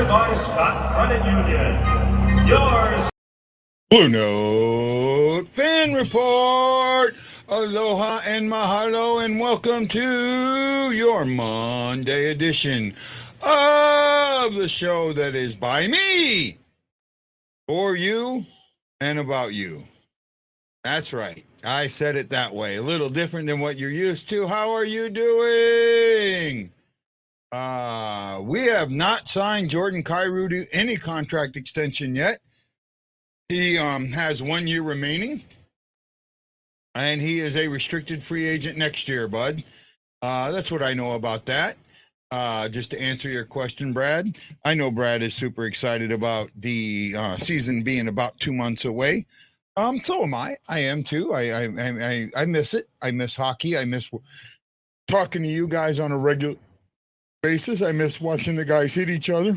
by Scott Credit Union. Yours. Blue Note Fan Report. Aloha and mahalo, and welcome to your Monday edition of the show that is by me, for you, and about you. That's right. I said it that way. A little different than what you're used to. How are you doing? We have not signed Jordan Kyrou to any contract extension yet. He has 1 year remaining, and he is a restricted free agent next year, bud. That's what I know about that. Just to answer your question, Brad, I know Brad is super excited about the season being about 2 months away. So am I. I am too. I miss it. I miss hockey. I miss talking to you guys on a regular basis. I miss watching the guys hit each other.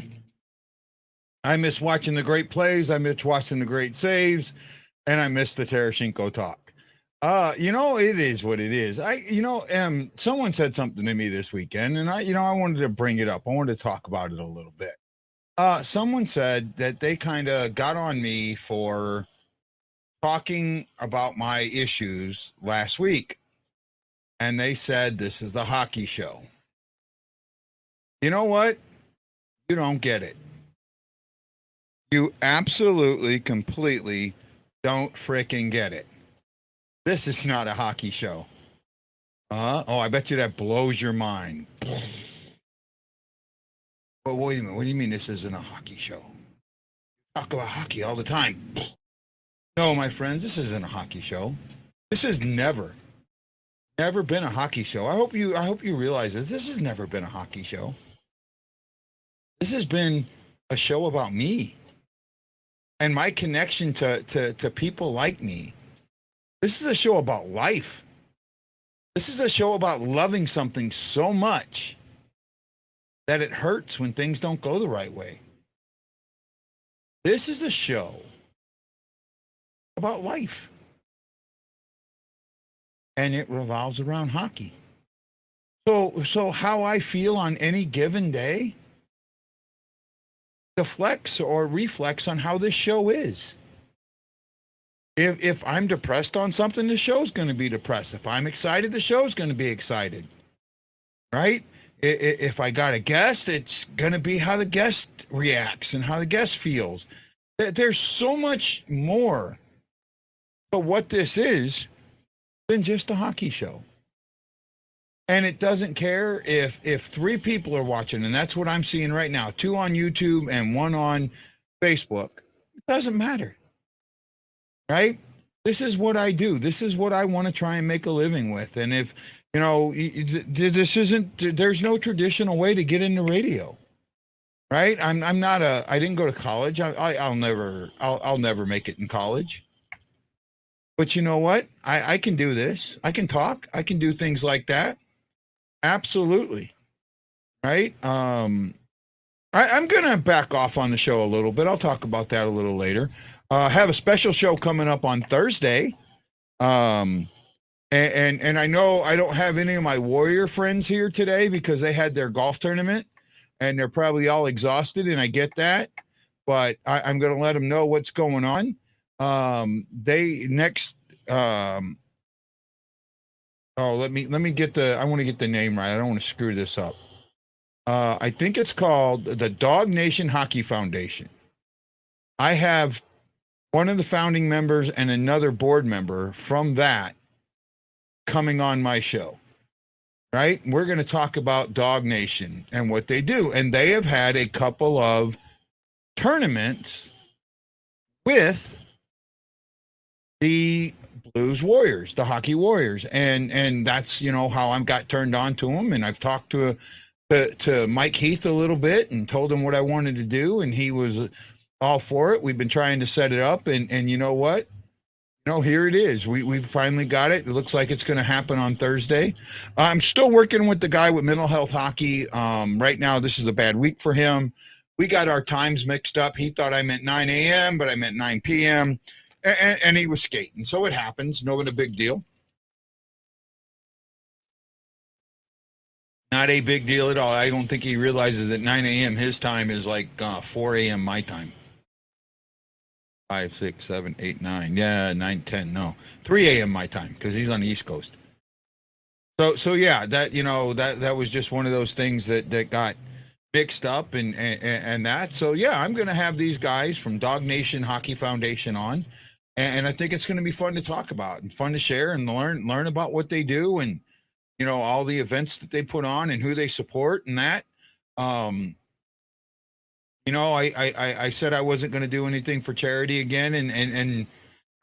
I miss watching the great plays. I miss watching the great saves, and I miss the Tarasenko talk. It is what it is. Someone said something to me this weekend, and I wanted to bring it up. I wanted to talk about it a little bit. Someone said that they kind of got on me for talking about my issues last week, and they said this is the hockey show. You know what? You don't get it. You absolutely, completely don't freaking get it. This is not a hockey show. I bet you that blows your mind. But wait a minute. What do you mean this isn't a hockey show? Talk about hockey all the time. No, my friends, this isn't a hockey show. This has never been a hockey show. I hope you realize this. This has never been a hockey show. This has been a show about me and my connection to people like me. This is a show about life. This is a show about loving something so much that it hurts when things don't go the right way. This is a show about life. And it revolves around hockey. So how I feel on any given day deflects or reflects on how this show is. If I'm depressed on something, the show's going to be depressed. If I'm excited, the show's going to be excited. Right? If I got a guest, it's going to be how the guest reacts and how the guest feels. There's so much more to what this is than just a hockey show. And it doesn't care if 3 people are watching, and that's what I'm seeing right now, 2 on YouTube and 1 on Facebook. It doesn't matter. Right? This is what I do. This is what I want to try and make a living with. And if, there's no traditional way to get into radio. Right? I didn't go to college. I'll never make it in college. But you know what? I can do this. I can talk. I can do things like that. Absolutely. Right? I'm going to back off on the show a little bit. I'll talk about that a little later. Have a special show coming up on Thursday. And I know I don't have any of my Warrior friends here today because they had their golf tournament and they're probably all exhausted, and I get that. But I'm going to let them know what's going on. Let me get I want to get the name right. I don't want to screw this up. I think it's called the Dog Nation Hockey Foundation. I have one of the founding members and another board member from that coming on my show. Right? We're going to talk about Dog Nation and what they do. And they have had a couple of tournaments with the Blues Warriors, the Hockey Warriors. And that's, how I got turned on to them. And I've talked to Mike Heath a little bit and told him what I wanted to do. And he was all for it. We've been trying to set it up. And you know what? Here it is. We've finally got it. It looks like it's going to happen on Thursday. I'm still working with the guy with Mental Health Hockey. Right now, this is a bad week for him. We got our times mixed up. He thought I meant 9 a.m., but I meant 9 p.m., and he was skating. So it happens. No big deal. Not a big deal at all. I don't think he realizes that 9 a.m. his time is like 4 a.m. my time. 5, 6, 7, 8, 9. Yeah, 9, 10. No, 3 a.m. my time because he's on the East Coast. So yeah, that that was just one of those things that got mixed up and that. So yeah, I'm gonna have these guys from Dog Nation Hockey Foundation on, and I think it's gonna be fun to talk about and fun to share and learn about what they do and all the events that they put on and who they support and that. I said I wasn't going to do anything for charity again, and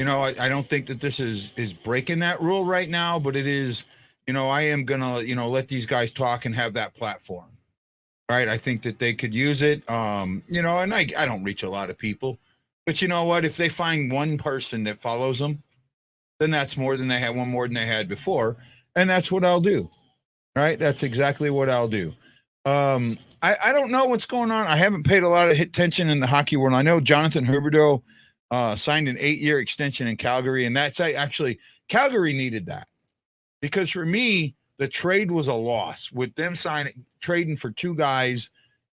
I don't think that this is breaking that rule right now, but it is. I am gonna let these guys talk and have that platform, right? I think that they could use it. And I don't reach a lot of people, but you know what? If they find one person that follows them, then that's more than they had before, and that's what I'll do. Right? That's exactly what I'll do. I don't know what's going on. I haven't paid a lot of attention in the hockey world. I know Jonathan Huberdeau signed an 8-year extension in Calgary, and that's actually Calgary needed that because for me, the trade was a loss with them trading for two guys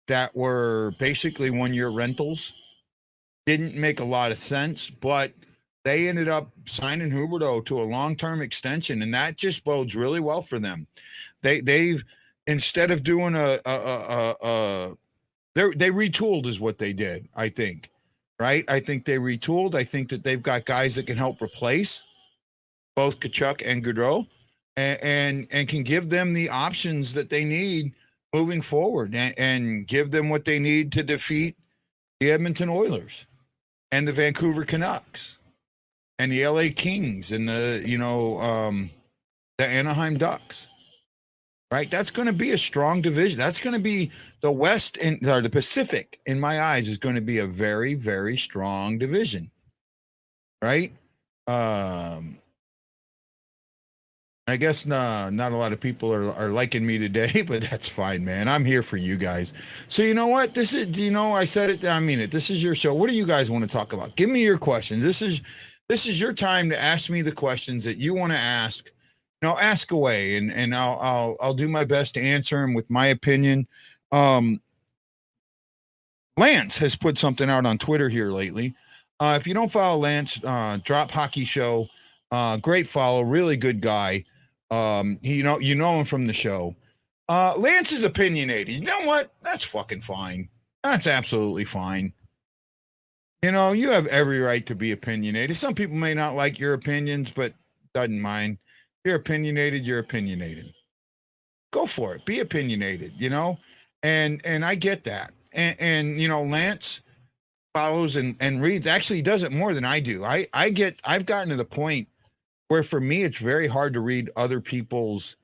that were basically 1-year rentals. Didn't make a lot of sense, but they ended up signing Huberdeau to a long-term extension, and that just bodes really well for them. They've instead of doing they retooled is what they did, I think. Right? I think they retooled. I think that they've got guys that can help replace both Tkachuk and Gaudreau and can give them the options that they need moving forward and give them what they need to defeat the Edmonton Oilers and the Vancouver Canucks and the LA Kings and the Anaheim Ducks. Right? That's going to be a strong division. That's going to be the West or the Pacific, in my eyes, is going to be a very, very strong division. Right? I guess not a lot of people are liking me today, but that's fine, man. I'm here for you guys. So you know what? This is, I said it, I mean it. This is your show. What do you guys want to talk about? Give me your questions. This is your time to ask me the questions that you want to ask. Ask away, and I'll do my best to answer them with my opinion. Lance has put something out on Twitter here lately. If you don't follow Lance, Drop Hockey Show, great follow, really good guy. You know him from the show. Lance is opinionated. You know what? That's fucking fine. That's absolutely fine. You have every right to be opinionated. Some people may not like your opinions, but doesn't mind. You're opinionated. Go for it. Be opinionated, and I get that. And Lance follows and reads. Actually, he does it more than I do. I've gotten to the point where for me, it's very hard to read other people's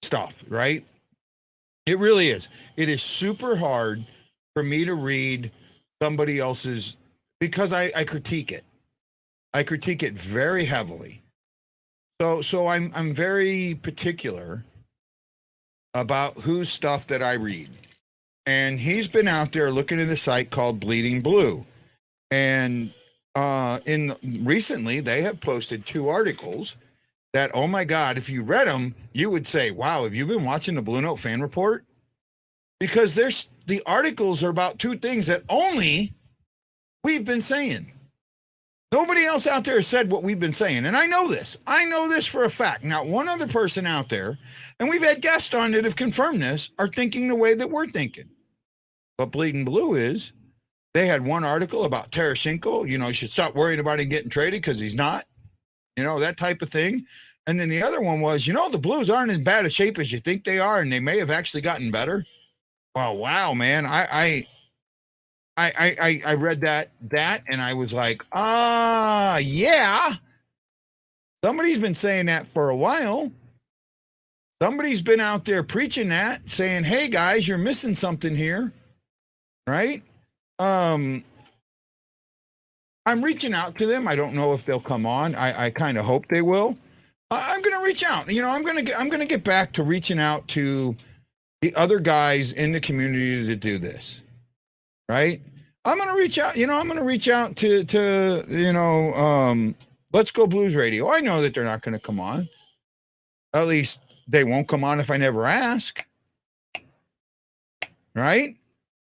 stuff, right? It really is. It is super hard for me to read somebody else's because I critique it. I critique it very heavily. So I'm very particular about whose stuff that I read. And he's been out there looking at a site called Bleeding Blue. And recently they have posted 2 articles that, oh my God, if you read them, you would say, wow, have you been watching the BlueNote Fan Report? Because the articles are about 2 things that only we've been saying. Nobody else out there has said what we've been saying. And I know this. I know this for a fact. Not one other person out there, and we've had guests on that have confirmed this, are thinking the way that we're thinking. But Bleeding Blue is, they had one article about Tarasenko. You should stop worrying about him getting traded because he's not. That type of thing. And then the other one was, the Blues aren't as bad a shape as you think they are, and they may have actually gotten better. Well, wow, man. I read that and I was like, yeah. Somebody's been saying that for a while. Somebody's been out there preaching that, saying, hey guys, you're missing something here. Right? I'm reaching out to them. I don't know if they'll come on. I kind of hope they will. I'm going to reach out. I'm going to get back to reaching out to the other guys in the community to do this. Right? I'm going to reach out, I'm going to reach out to Let's Go Blues Radio. I know that they're not going to come on. At least they won't come on if I never ask. Right?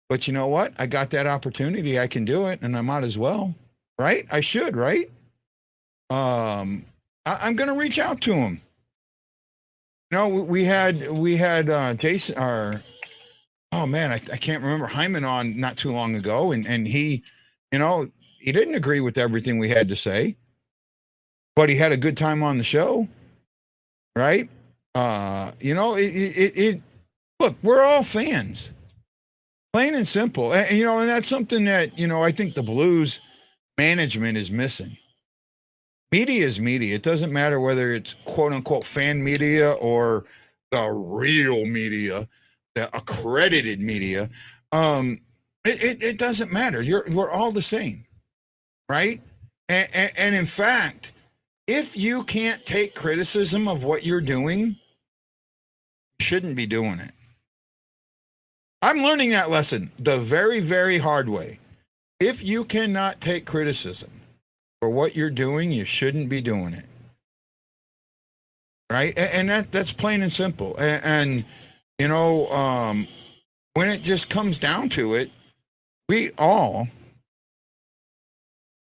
But you know what? I got that opportunity. I can do it, and I might as well. Right? I should, right? I'm going to reach out to him. No, we had Jason, oh man, I can't remember, Hyman on not too long ago, and he, he didn't agree with everything we had to say, but he had a good time on the show, right? Look, we're all fans, plain and simple, and that's something that I think the Blues management is missing. Media is media. It doesn't matter whether it's quote unquote fan media or the real media, the accredited media. It doesn't matter. We're all the same, right? And in fact, if you can't take criticism of what you're doing, you shouldn't be doing it. I'm learning that lesson the very, very hard way. If you cannot take criticism for what you're doing, you shouldn't be doing it. Right? And that's plain and simple. And when it just comes down to it, we all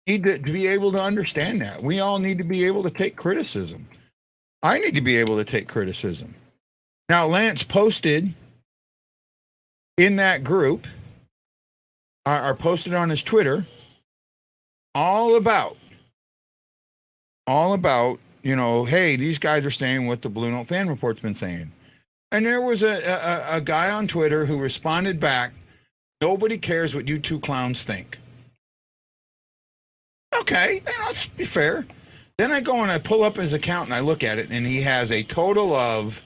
need to be able to understand that. We all need to be able to take criticism. I need to be able to take criticism. Now, Lance posted in that group, or posted on his Twitter, all about, hey, these guys are saying what the BlueNote Fan Report's been saying. And there was a guy on Twitter who responded back, nobody cares what you two clowns think. Okay, let's be fair. Then I go and I pull up his account and I look at it, and he has a total of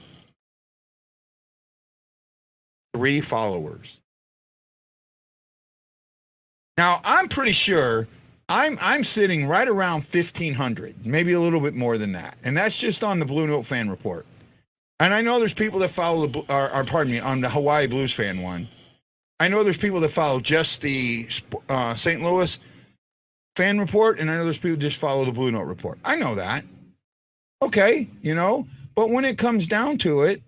3 followers. Now, I'm pretty sure I'm sitting right around 1,500, maybe a little bit more than that. And that's just on the BlueNote Fan Report. And I know there's people that follow on the Hawaii Blues fan one. I know there's people that follow just the St. Louis Fan Report, and I know there's people that just follow the BlueNote Report. I know that. Okay, but when it comes down to it,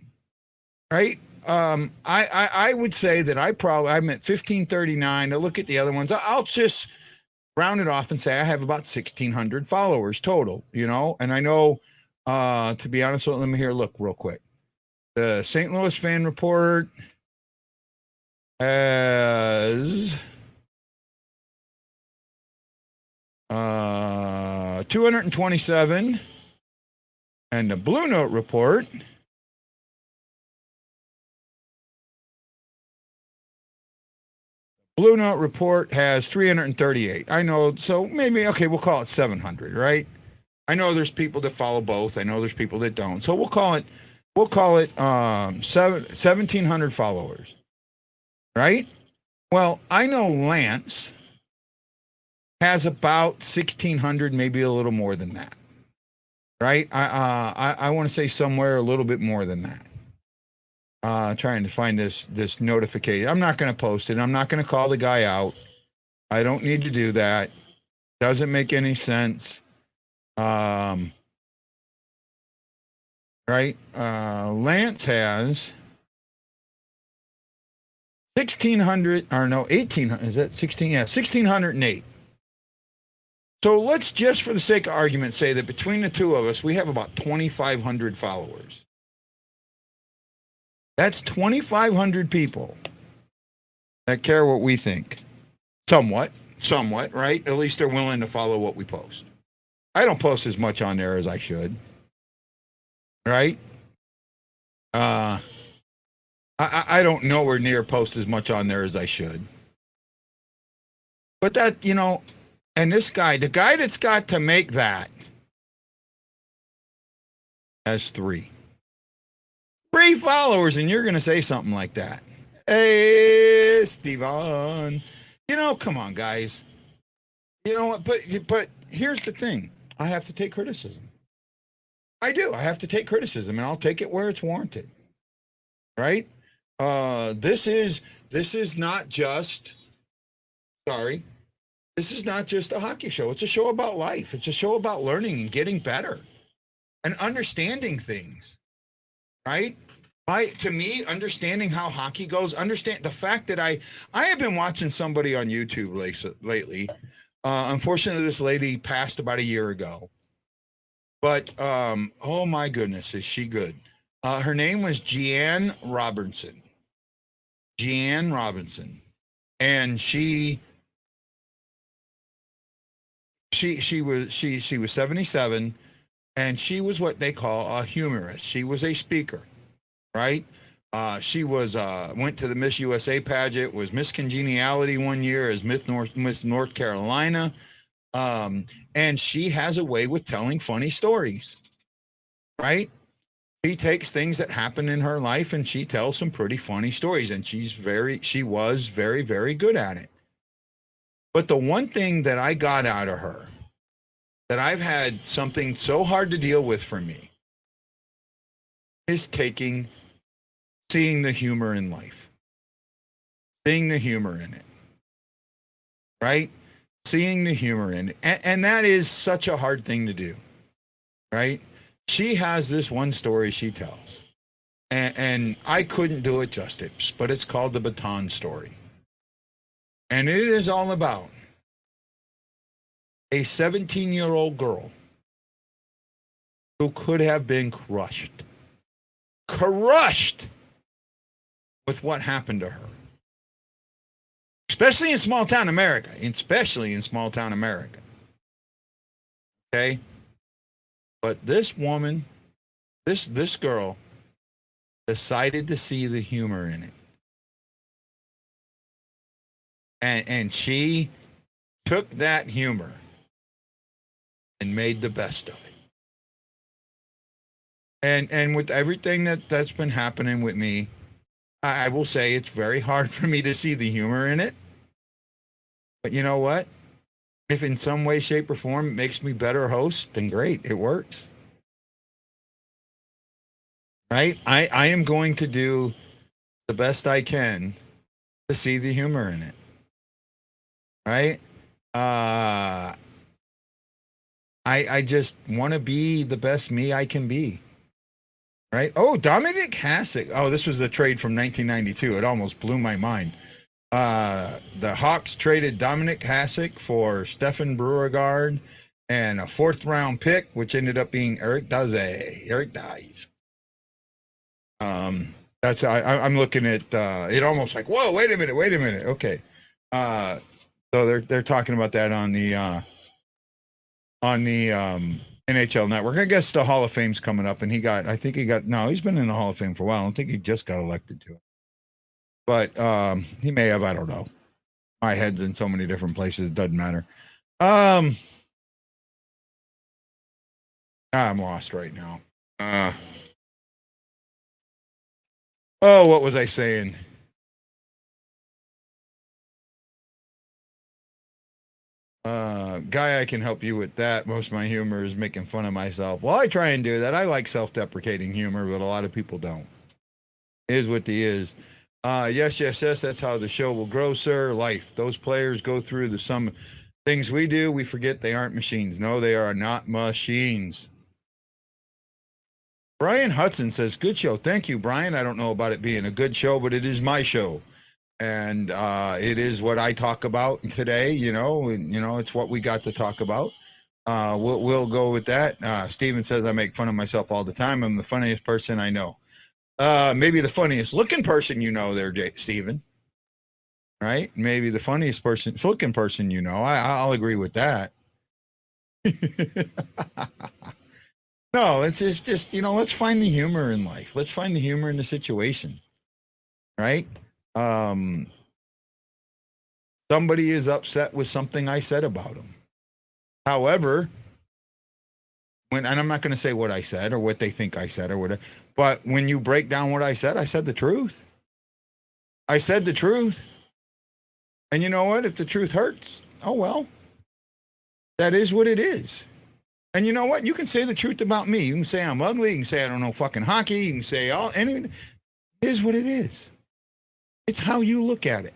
right, I would say that I'm at 1,539. I look at the other ones. I'll just round it off and say I have about 1,600 followers total, and I know, to be honest, let me look real quick. The St. Louis Fan Report has 227, and the BlueNote Report has 338. I know, so maybe, okay, we'll call it 700, right? I know there's people that follow both. I know there's people that don't. So we'll call it 1,700 followers, right? Well, I know Lance has about 1,600, maybe a little more than that, right? I want to say somewhere a little bit more than that. Trying to find this notification. I'm not going to post it. I'm not going to call the guy out. I don't need to do that. Doesn't make any sense. Right? Lance has 1,600, or no, 1,800. Is that 16? Yeah, 1,608. So let's just, for the sake of argument, say that between the two of us, we have about 2,500 followers. That's 2,500 people that care what we think. Somewhat, right? At least they're willing to follow what we post. I don't post as much on there as I should, right? I don't nowhere near post as much on there as I should. But that, and this guy, the guy that's got to make that, has 3 followers, and you're going to say something like that. Hey, Steven. Come on, guys. You know what? But here's the thing. I have to take criticism. I do. I have to take criticism, and I'll take it where it's warranted. Right? This is not just, this is not just a hockey show. It's a show about life. It's a show about learning and getting better and understanding things. right? To me, understanding how hockey goes, understand the fact that I have been watching somebody on YouTube lately. Unfortunately, this lady passed about a year ago. But oh my goodness, is she good? Her name was Jeanne Robinson. Jeanne Robinson, and she was 77, and she was what they call a humorist. She was a speaker, right? She was went to the Miss USA pageant, was Miss Congeniality one year as Miss North Carolina, and she has a way with telling funny stories, right? She takes things that happen in her life and she tells some pretty funny stories, and she was very, very good at it. But the one thing that I got out of her, that I've had something so hard to deal with for me, is seeing the humor in life, seeing the humor in it, right? Seeing the humor in it. And that is such a hard thing to do, right? She has this one story she tells, and I couldn't do it justice, but it's called the Baton Story. And it is all about a 17-year-old girl who could have been crushed with what happened to her. Especially in small town America. Okay? But this woman, this girl, decided to see the humor in it. And she took that humor and made the best of it. And with everything that's been happening with me, I will say it's very hard for me to see the humor in it. But you know what? If in some way, shape, or form it makes me better host, then great, it works. Right? I am going to do the best I can to see the humor in it. Right? I just want to be the best me I can be. Right? Oh, Dominic Hasek. Oh, this was the trade from 1992. It almost blew my mind. The Hawks traded Dominic Hasek for Stefan Beauregard and a 4th round pick, which ended up being Eric Dies. I'm looking at it almost like, whoa, wait a minute. Okay. So they're talking about that on the NHL Network. I guess the Hall of Fame's coming up, and he's been in the Hall of Fame for a while. I don't think he just got elected to it. But he may have, I don't know. My head's in so many different places, it doesn't matter. I'm lost right now. What was I saying? Guy, I can help you with that. Most of my humor is making fun of myself. Well, I try and do that. I like self-deprecating humor, but a lot of people don't. It is what it is. Yes, that's how the show will grow, sir. Life. Those players go through some things we do. We forget they aren't machines. No, they are not machines. Brian Hudson says, good show. Thank you, Brian. I don't know about it being a good show, but it is my show. And it is what I talk about today, it's what we got to talk about. We'll go with that. Steven says, I make fun of myself all the time. I'm the funniest person I know. Maybe the funniest looking person there, Steven. Right? Maybe the funniest looking person I'll agree with that. No, it's just let's find the humor in life. Let's find the humor in the situation. Right? Somebody is upset with something I said about them. However, and I'm not going to say what I said or what they think I said or whatever, but when you break down what I said the truth. I said the truth. And you know what? If the truth hurts, oh well. That is what it is. And you know what? You can say the truth about me. You can say I'm ugly. You can say I don't know fucking hockey. You can say anything. It is what it is. It's how you look at it.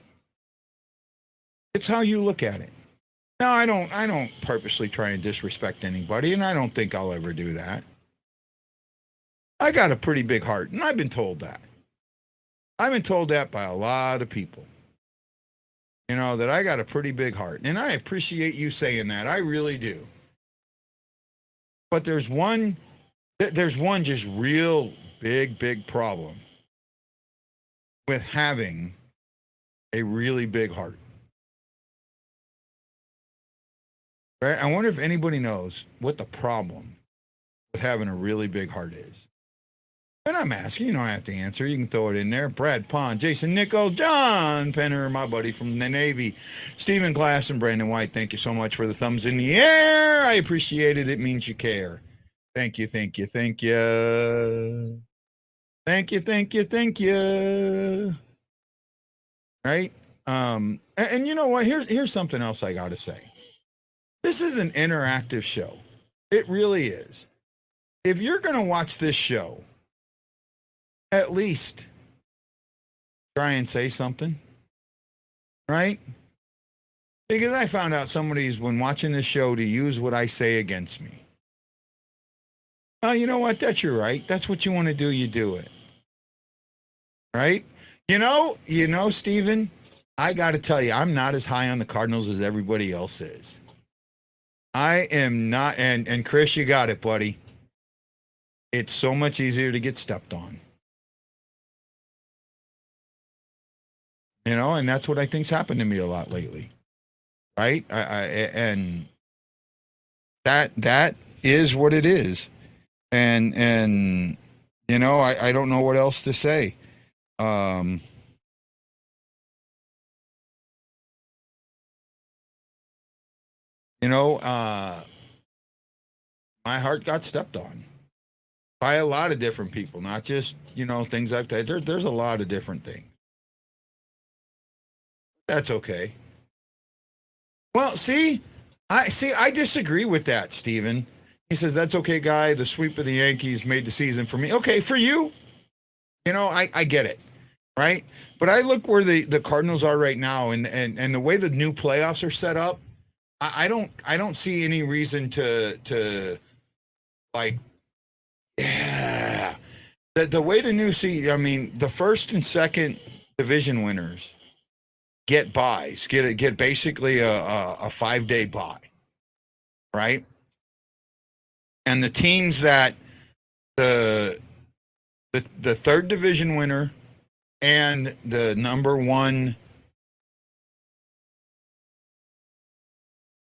It's how you look at it. Now, I don't purposely try and disrespect anybody, and I don't think I'll ever do that. I got a pretty big heart, and I've been told that. I've been told that by a lot of people. You know, that I got a pretty big heart. And I appreciate you saying that. I really do. But there's one just real big problem with having a really big heart. Right? I wonder if anybody knows what the problem with having a really big heart is. And I'm asking, you don't have to answer. You can throw it in there. Brad Pond, Jason Nichols, John Penner, my buddy from the Navy, Stephen Glass, and Brandon White. Thank you so much for the thumbs in the air. I appreciate it. It means you care. Thank you, thank you, thank you. Thank you, thank you, thank you. Right? And you know what? Here's something else I got to say. This is an interactive show. It really is. If you're going to watch this show, at least try and say something, right? Because I found out somebody's, when watching this show, to use what I say against me. Oh, you know what? That's your right. That's what you want to do. You do it. Right? You know, Stephen, I got to tell you, I'm not as high on the Cardinals as everybody else is. I am not. And Chris, you got it, buddy. It's so much easier to get stepped on. You know, and that's what I think's happened to me a lot lately. Right? And that is what it is. And you know, I don't know what else to say. You know, my heart got stepped on by a lot of different people, not just, you know, things I've done. There's a lot of different things. That's okay. Well, I disagree with that, Stephen. He says, that's okay, guy. The sweep of the Yankees made the season for me. Okay, for you, you know, I get it, right? But I look where the Cardinals are right now, and the way the new playoffs are set up, I don't see any reason to like, yeah. The way the new I mean, the first and second division winners get buys, get basically a 5-day buy, right? And the teams that the third division winner and the number one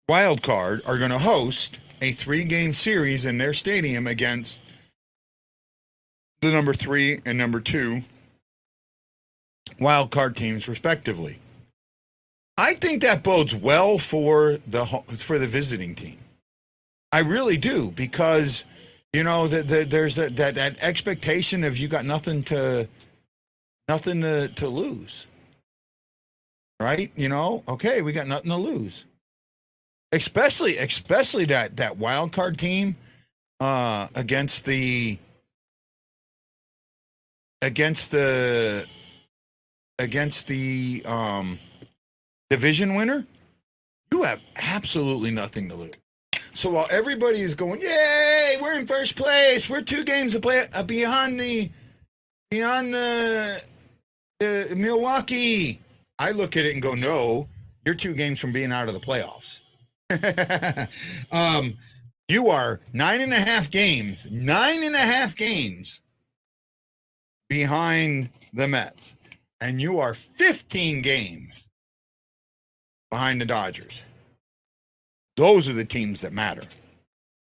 wild card are going to host a 3-game series in their stadium against the number 3 and number 2 wild card teams, respectively. I think that bodes well for the visiting team. I really do, because you know there's that expectation of you got nothing to lose, right? You know, okay, we got nothing to lose. Especially that wild card team against the division winner. You have absolutely nothing to lose. So while everybody is going, yay, we're in first place, we're 2 games to play beyond the Milwaukee, I look at it and go, no, you're 2 games from being out of the playoffs. You are 9.5 games behind the Mets, and you are 15 games behind the Dodgers. Those are the teams that matter,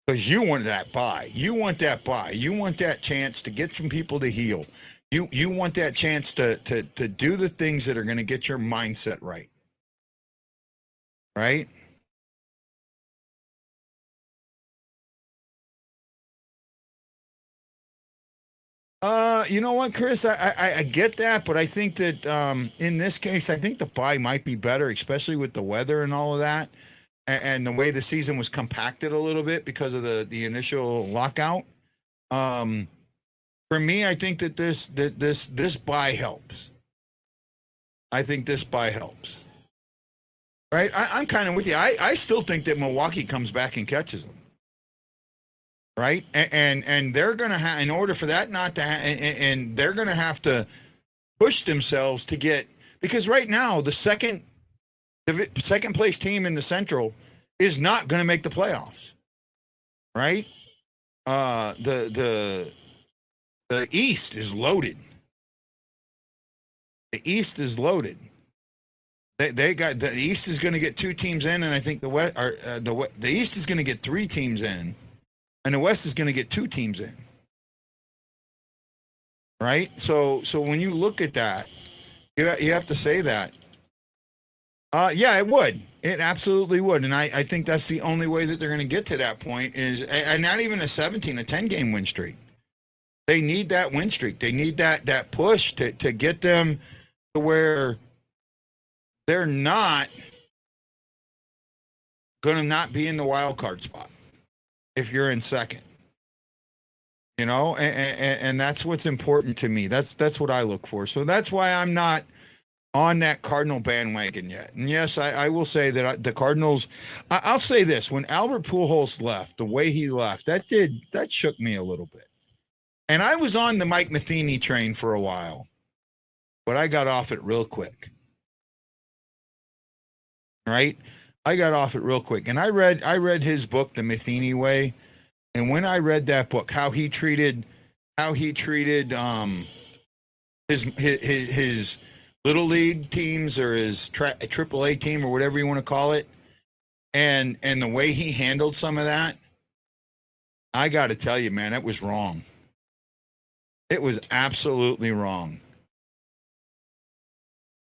because you want that buy. You want that buy. You want that chance to get some people to heal. You want that chance to do the things that are going to get your mindset right. Right? You know what, Chris? I get that, but I think that in this case, I think the buy might be better, especially with the weather and all of that. And the way the season was compacted a little bit because of the initial lockout. For me, I think that this buy helps. I think this buy helps. Right? I'm kind of with you. I still think that Milwaukee comes back and catches them. right? And they're going to have, in order for that not to, and they're going to have to push themselves to get, because right now the second place team in the Central is not going to make the playoffs, right? The East is loaded. The East is loaded. They got, the East is going to get 2 teams in, and I think the East is going to get 3 teams in, and the West is going to get 2 teams in. Right? So when you look at that, you have to say that. Yeah, it would. It absolutely would. And I think that's the only way that they're going to get to that point is, and not even a 10-game win streak. They need that win streak. They need that push to get them to where they're not going to not be in the wild card spot if you're in second. You know, and that's what's important to me. That's what I look for. So that's why I'm not on that Cardinal bandwagon yet. And yes, I will say that the Cardinals, I'll say this, when Albert Pujols left, the way he left, that shook me a little bit. And I was on the Mike Matheny train for a while, but I got off it real quick. Right? I got off it real quick. And I read his book, The Matheny Way. And when I read that book, how he treated his little league teams or his AAA team or whatever you want to call it, and the way he handled some of that, I got to tell you, man, it was wrong. It was absolutely wrong.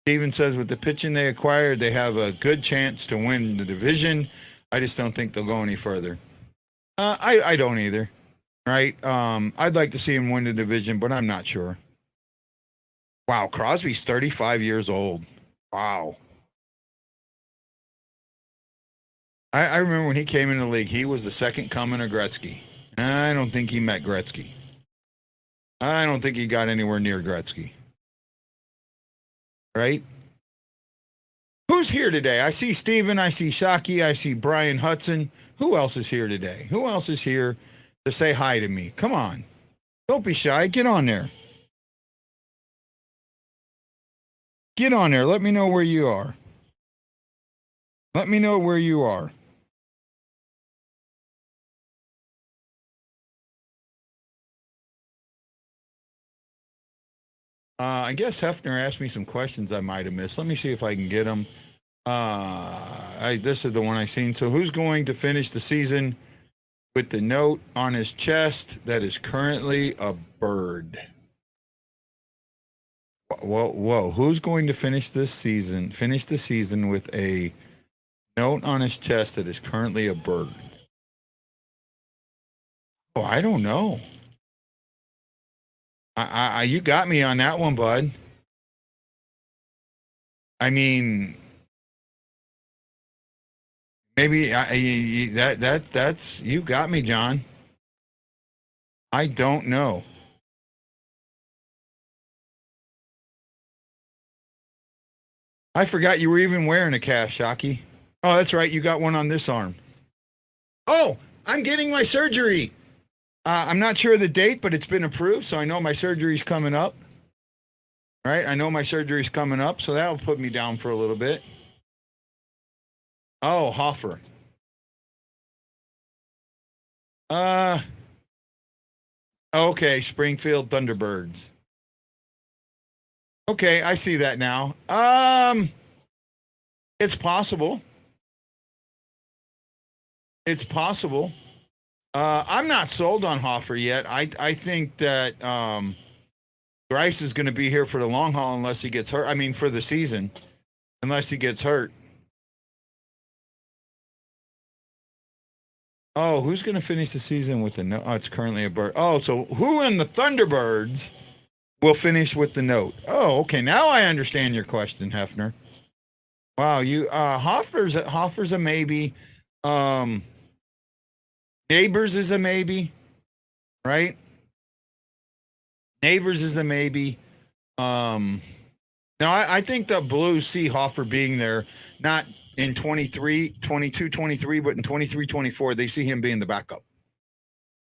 Steven says with the pitching they acquired, they have a good chance to win the division. I just don't think they'll go any further. I don't either, right? I'd like to see him win the division, but I'm not sure. Wow, Crosby's 35 years old. Wow. I remember when he came in the league, he was the second coming of Gretzky. I don't think he met Gretzky. I don't think he got anywhere near Gretzky. Right? Who's here today? I see Steven, I see Shockey, I see Brian Hudson. Who else is here today? Who else is here to say hi to me? Come on. Don't be shy. Get on there. Get on there. Let me know where you are. Let me know where you are. I guess Hefner asked me some questions I might have missed. Let me see if I can get them. This is the one I seen. So who's going to finish the season with the note on his chest that is currently a bird? Whoa. Who's going to finish the season with a note on his chest that is currently a bird? Oh, I don't know. You got me on that one, bud. I mean, maybe that's you got me, John. I don't know. I forgot you were even wearing a cast, Shockey. Oh, that's right. You got one on this arm. Oh, I'm getting my surgery. I'm not sure of the date, but it's been approved, so I know my surgery's coming up. Right? I know my surgery's coming up, so that'll put me down for a little bit. Oh, Hoffer. Okay, Springfield Thunderbirds. Okay, I see that now. It's possible. It's possible. I'm not sold on Hoffer yet. I think that Grice is going to be here for the long haul unless he gets hurt. I mean, for the season, unless he gets hurt. Oh, who's going to finish the season with the note? Oh, it's currently a bird. Oh, so who in the Thunderbirds will finish with the note? Oh, okay. Now I understand your question, Hefner. Wow, you Hoffer's a maybe. Neighbors is a maybe, right? Neighbors is a maybe. Now I think the Blues see Hoffer being there, not in 22, 23, but in 23, 24, they see him being the backup.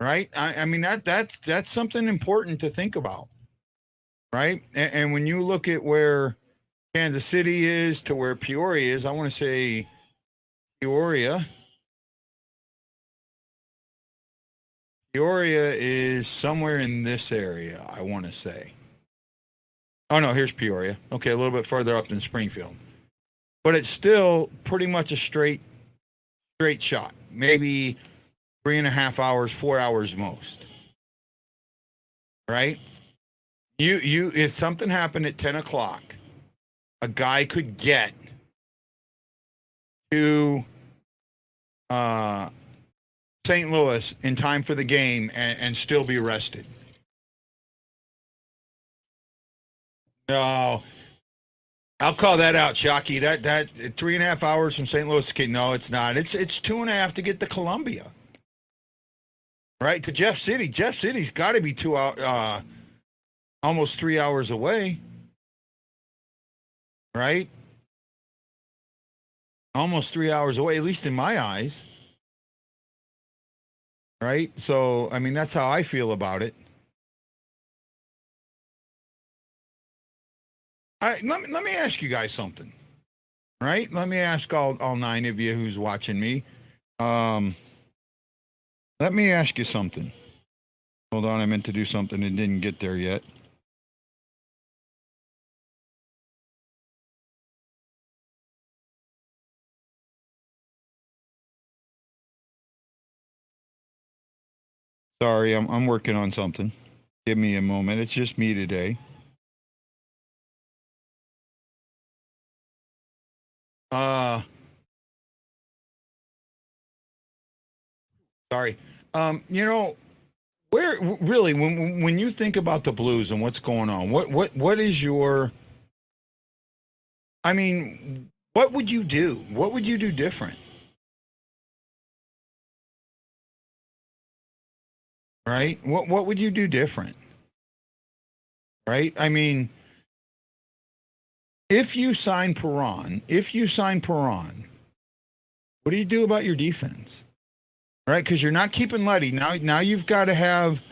right? I mean, that's something important to think about, right? And when you look at where Kansas City is to where Peoria is, I want to say Peoria. Peoria is somewhere in this area, I want to say. Oh no, here's Peoria. Okay, a little bit further up than Springfield. But it's still pretty much a straight shot. Maybe 3.5 hours, 4 hours most. Right? You if something happened at 10 o'clock, a guy could get to St. Louis in time for the game and still be arrested. No, I'll call that out, Shockey. That 3.5 hours from St. Louis. No, it's not. It's 2.5 to get to Columbia. Right to Jeff City. Jeff City's got to be almost 3 hours away. Right? Almost 3 hours away, at least in my eyes. Right? So, I mean, that's how I feel about it. Let me ask you guys something. Right? Let me ask all 9 of you who's watching me. Let me ask you something. Hold on, I meant to do something and didn't get there yet. Sorry, I'm working on something. Give me a moment. It's just me today. Sorry. You know, where really when you think about the Blues and what's going on, what is your? I mean, what would you do? What would you do different? Right? What would you do different? Right? I mean, if you sign Perron, what do you do about your defense? Right? Because you're not keeping Letty. Now you've got to have,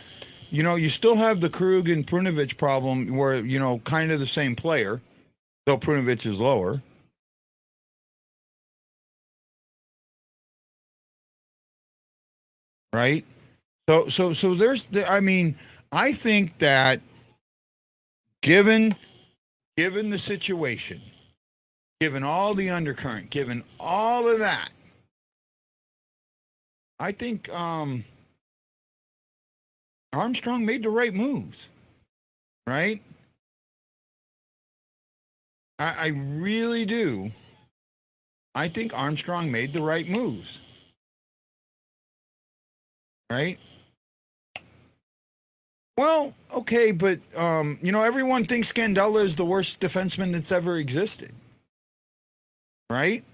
you still have the Krug and Prunovich problem where, kind of the same player, though Prunovich is lower. Right? So there's, I mean, I think that given the situation, given all the undercurrent, given all of that, I think Armstrong made the right moves, right? I really do. I think Armstrong made the right moves, right? Well, okay, but everyone thinks Scandella is the worst defenseman that's ever existed, right?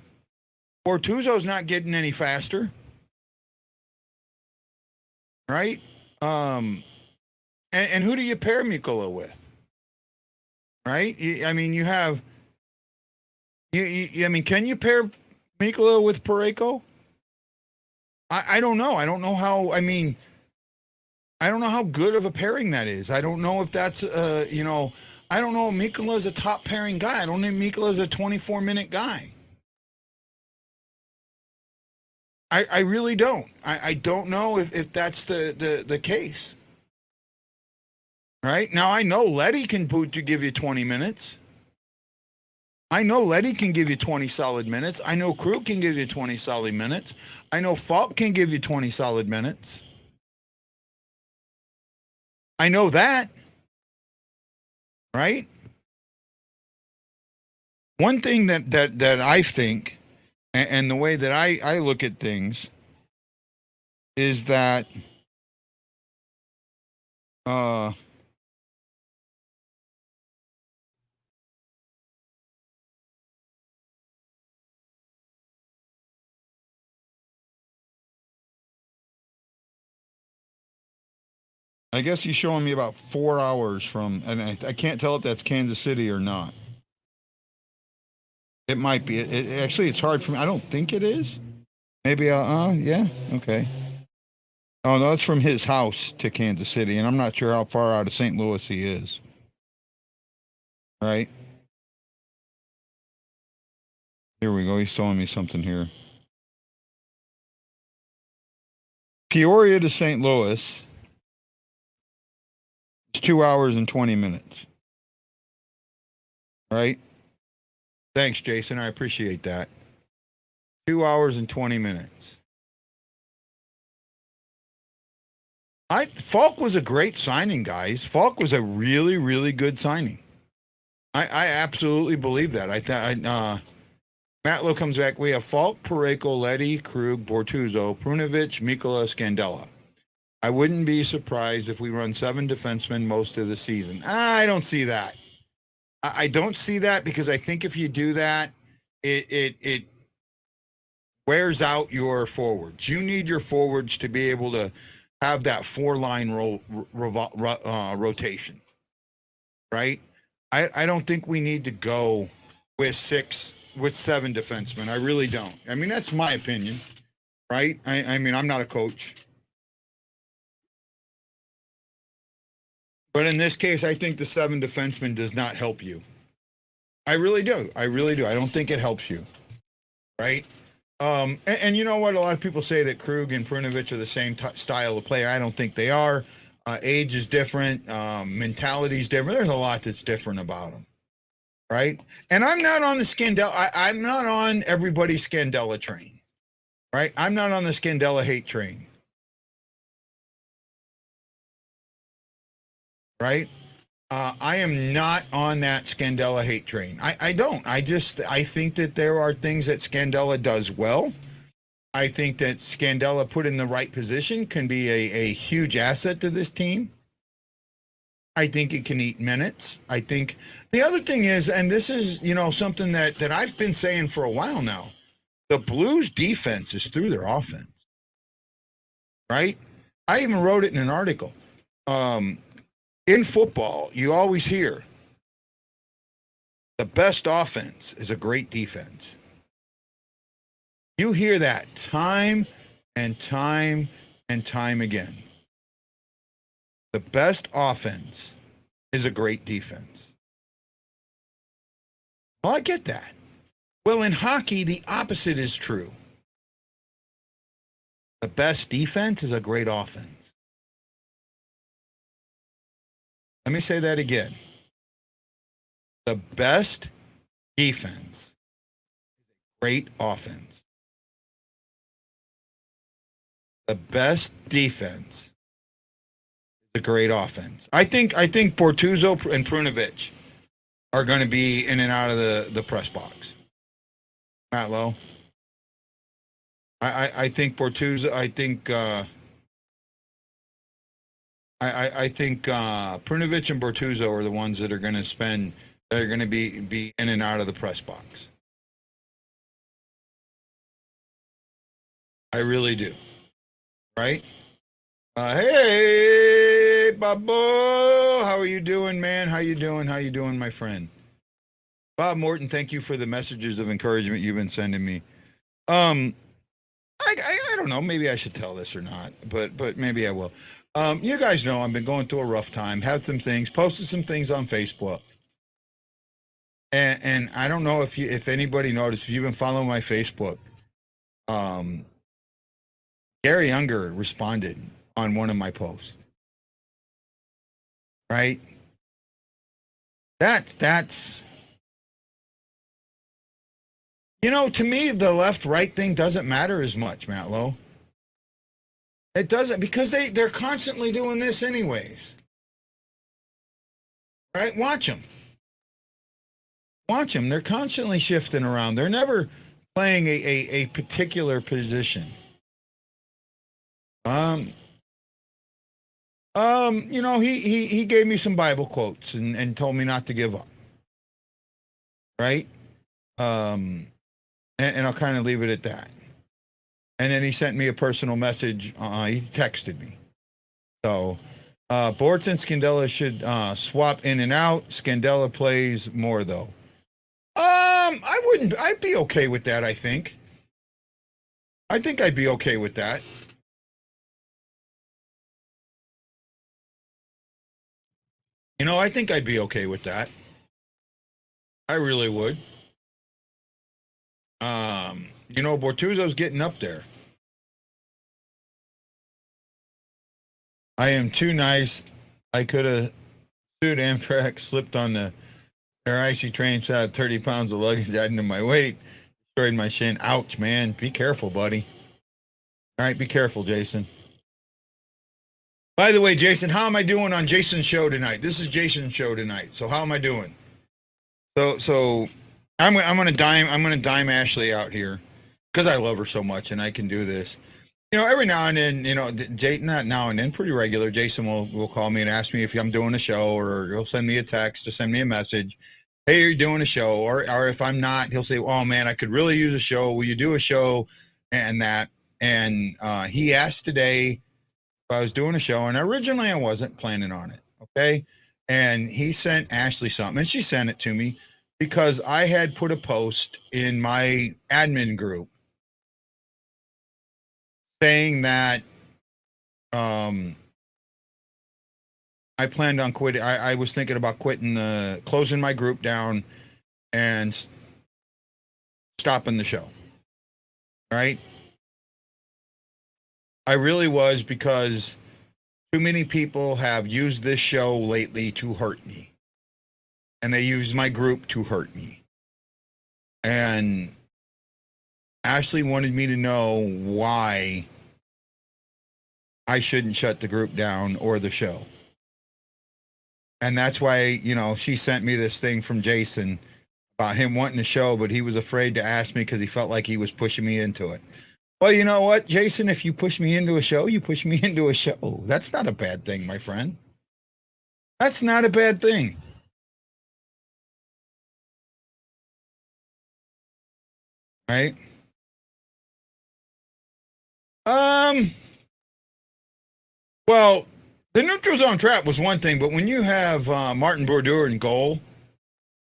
Bortuzzo's not getting any faster, right? And who do you pair Mikkola with? Right? I mean, you have. I mean, can you pair Mikkola with Parayko? I don't know. I don't know how. I mean, I don't know how good of a pairing that is. I don't know if that's I don't know if Mikkola is a top pairing guy. I don't think Mikkola is a 24-minute guy. I really don't. I don't know if that's the case. Right? Now I know Letty can give you 20 minutes. I know Letty can give you 20 solid minutes. I know Krug can give you 20 solid minutes. I know Falk can give you 20 solid minutes. I know that. Right? One thing that I think, and the way that I look at things, is that I guess he's showing me about 4 hours from, and I can't tell if that's Kansas City or not. It might be. Actually, it's hard for me. I don't think it is. Maybe. Yeah. Okay. Oh, no, that's from his house to Kansas City, and I'm not sure how far out of St. Louis he is. Right? Here we go. He's showing me something here. Peoria to St. Louis is 2 hours and 20 minutes. Right? Thanks, Jason. I appreciate that. 2 hours and 20 minutes. Falk was a great signing, guys. Falk was a really, really good signing. I absolutely believe that. Matlow comes back. We have Falk, Pareko, Leddy, Krug, Bortuzzo, Prunovic, Mikola, Scandella. I wouldn't be surprised if we run 7 defensemen most of the season. I don't see that. I don't see that because I think if you do that, it wears out your forwards. You need your forwards to be able to have that 4-line rotation, right? I don't think we need to go with 7 defensemen. I really don't. I mean, that's my opinion, right? I mean, I'm not a coach. But in this case, I think the 7 defensemen does not help you. I really do. I don't think it helps you, right? And you know what? A lot of people say that Krug and Prunovic are the same style of player. I don't think they are. Age is different. Mentality is different. There's a lot that's different about them, right? And I'm not on the Scandella. I'm not on everybody's Scandella train, right? I'm not on the Scandella hate train, right? I am not on that Scandella hate train. I don't. I think that there are things that Scandella does well. I think that Scandella put in the right position can be a huge asset to this team. I think it can eat minutes. I think the other thing is, and this is, something that I've been saying for a while now, the Blues defense is through their offense, right? I even wrote it in an article. In football, you always hear the best offense is a great defense. You hear that time and time and time again. The best offense is a great defense. Well, I get that. Well, in hockey, the opposite is true. The best defense is a great offense. Let me say that again. The best defense, great offense. The best defense, is a great offense. I think Bortuzzo and Prunovic are going to be in and out of the press box. Matt Lowe. I think Bortuzzo. I think Prunovic and Bortuzzo are the ones that are going to be in and out of the press box. I really do. Right? Hey, Bobo, how are you doing, man? How you doing, my friend? Bob Morton, thank you for the messages of encouragement you've been sending me. I don't know. Maybe I should tell this or not, but maybe I will. You guys know I've been going through a rough time. Had some things, posted some things on Facebook, and I don't know if anybody noticed. If you've been following my Facebook, Gary Unger responded on one of my posts. Right? That's to me, the left-right thing doesn't matter as much, Matt Lowe. It doesn't, because they're constantly doing this anyways. Right? Watch them. They're constantly shifting around. They're never playing a particular position. He gave me some Bible quotes and told me not to give up. Right? And I'll kind of leave it at that. And then he sent me a personal message. He texted me. So, Bortz and Scandella should swap in and out. Scandella plays more, though. I'd be okay with that, I think. I'd be okay with that. I think I'd be okay with that. I really would. Bortuzzo's getting up there. I am too nice. I could have sued Amtrak, slipped on the air icy train, shot 30 pounds of luggage adding to my weight, destroyed my shin. Ouch, man. Be careful, buddy. All right, be careful, Jason. By the way, Jason, how am I doing on Jason's show tonight? This is Jason's show tonight. So how am I doing? So I'm gonna dime Ashley out here because I love her so much and I can do this. Every now and then, not now and then, pretty regular, Jason will call me and ask me if I'm doing a show, or he'll send me a text or send me a message. Hey, you're doing a show, or if I'm not, he'll say, oh man, I could really use a show. Will you do a show? And that. And he asked today if I was doing a show, and originally I wasn't planning on it. Okay. And he sent Ashley something, and she sent it to me because I had put a post in my admin group saying that I planned on quitting. I was thinking about closing my group down and stopping the show. Right? I really was, because too many people have used this show lately to hurt me. And they use my group to hurt me. And Ashley wanted me to know why I shouldn't shut the group down or the show. And that's why, she sent me this thing from Jason about him wanting the show, but he was afraid to ask me because he felt like he was pushing me into it. Well, you know what, Jason, if you push me into a show, you push me into a show. That's not a bad thing, my friend. That's not a bad thing. Right? Well, the neutral zone trap was one thing, but when you have Martin Brodeur in goal,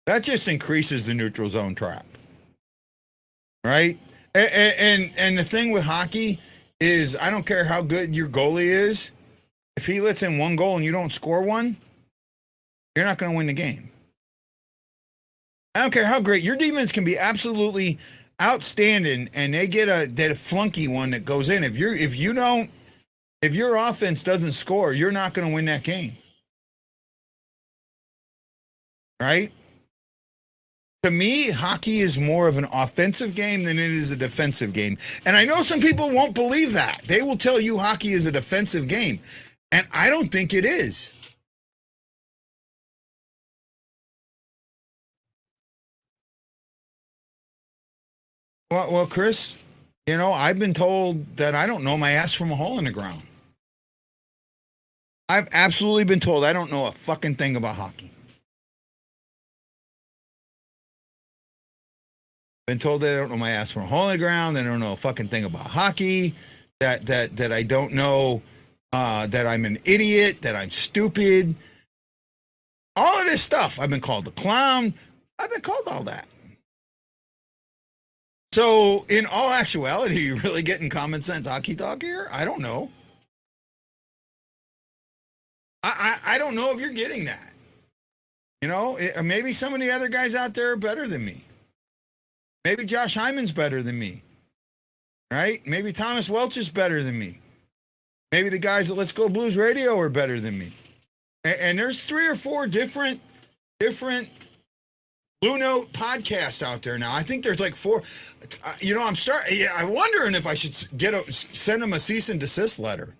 that just increases the neutral zone trap. Right? And the thing with hockey is, I don't care how good your goalie is, if he lets in one goal and you don't score one, you're not going to win the game. I don't care how great your defense can be, absolutely outstanding, and they get a flunky one that goes in. If your offense doesn't score, you're not going to win that game. Right? To me, hockey is more of an offensive game than it is a defensive game. And I know some people won't believe that. They will tell you hockey is a defensive game. And I don't think it is. Well, Chris, I've been told that I don't know my ass from a hole in the ground. I've absolutely been told I don't know a fucking thing about hockey. Been told that I don't know my ass from a hole in the ground. That I don't know a fucking thing about hockey. That I don't know, that I'm an idiot, that I'm stupid. All of this stuff. I've been called a clown. I've been called all that. So, in all actuality, you really getting common sense hockey talk here? I don't know. I don't know if you're getting that. Maybe some of the other guys out there are better than me. Maybe Josh Hyman's better than me. Right? Maybe Thomas Welch is better than me. Maybe the guys at Let's Go Blues Radio are better than me. And there's 3 or 4 different Blue Note podcasts out there now. I think there's like 4. I'm wondering if I should send them a cease and desist letter.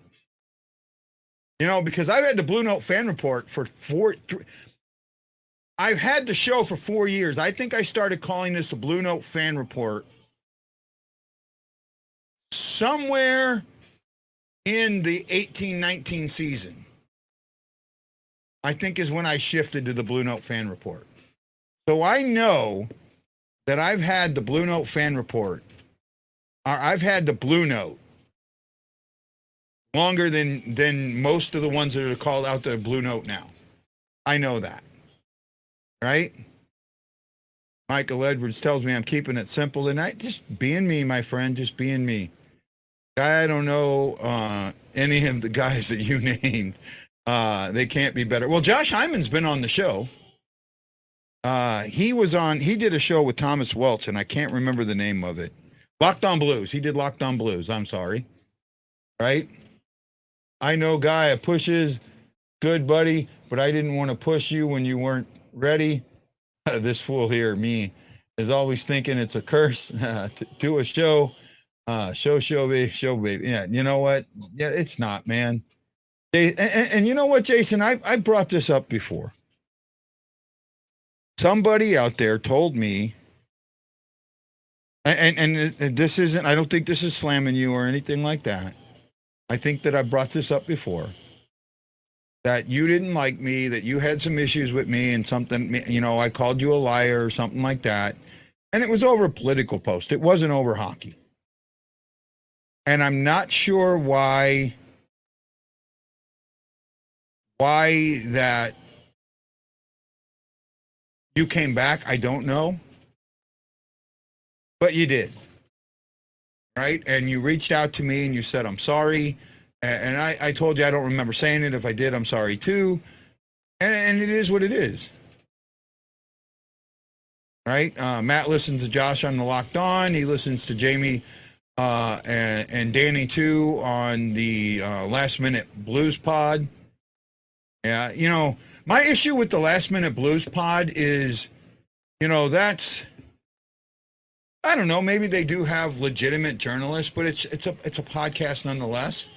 Because I've had the Blue Note Fan Report for I've had the show for 4 years. I think I started calling this the Blue Note Fan Report somewhere in the 18-19 season. I think is when I shifted to the Blue Note Fan Report. So I know that I've had the Blue Note Fan Report, or I've had the Blue Note longer than most of the ones that are called out the Blue Note now. I know that. Right? Michael Edwards tells me I'm keeping it simple tonight. Just being me, my friend. Just being me. I don't know any of the guys that you named. They can't be better. Well, Josh Hyman's been on the show. He did a show with Thomas Welch, and I can't remember the name of it. Locked On Blues. He did Locked On Blues. I'm sorry. Right? I know guy, it pushes. Good, buddy, but I didn't want to push you when you weren't ready. This fool here, me, is always thinking it's a curse to a show. Show, baby. Yeah, you know what? Yeah, it's not, man. And you know what, Jason? I brought this up before. Somebody out there told me, and this isn't, I don't think this is slamming you or anything like that. I think that I brought this up before. That you didn't like me, that you had some issues with me and something, you know, I called you a liar or something like that. And it was over a political post. It wasn't over hockey. And I'm not sure why that you came back. I don't know. But you did. Right? And you reached out to me and you said, I'm sorry. And I told you I don't remember saying it. If I did, I'm sorry too. And it is what it is. Right? Matt listens to Josh on the Locked On. He listens to Jamie and Danny too on the Last Minute Blues Pod. Yeah, you know, my issue with the Last Minute Blues Pod is, you know, that's, I don't know, maybe they do have legitimate journalists, but it's a podcast nonetheless.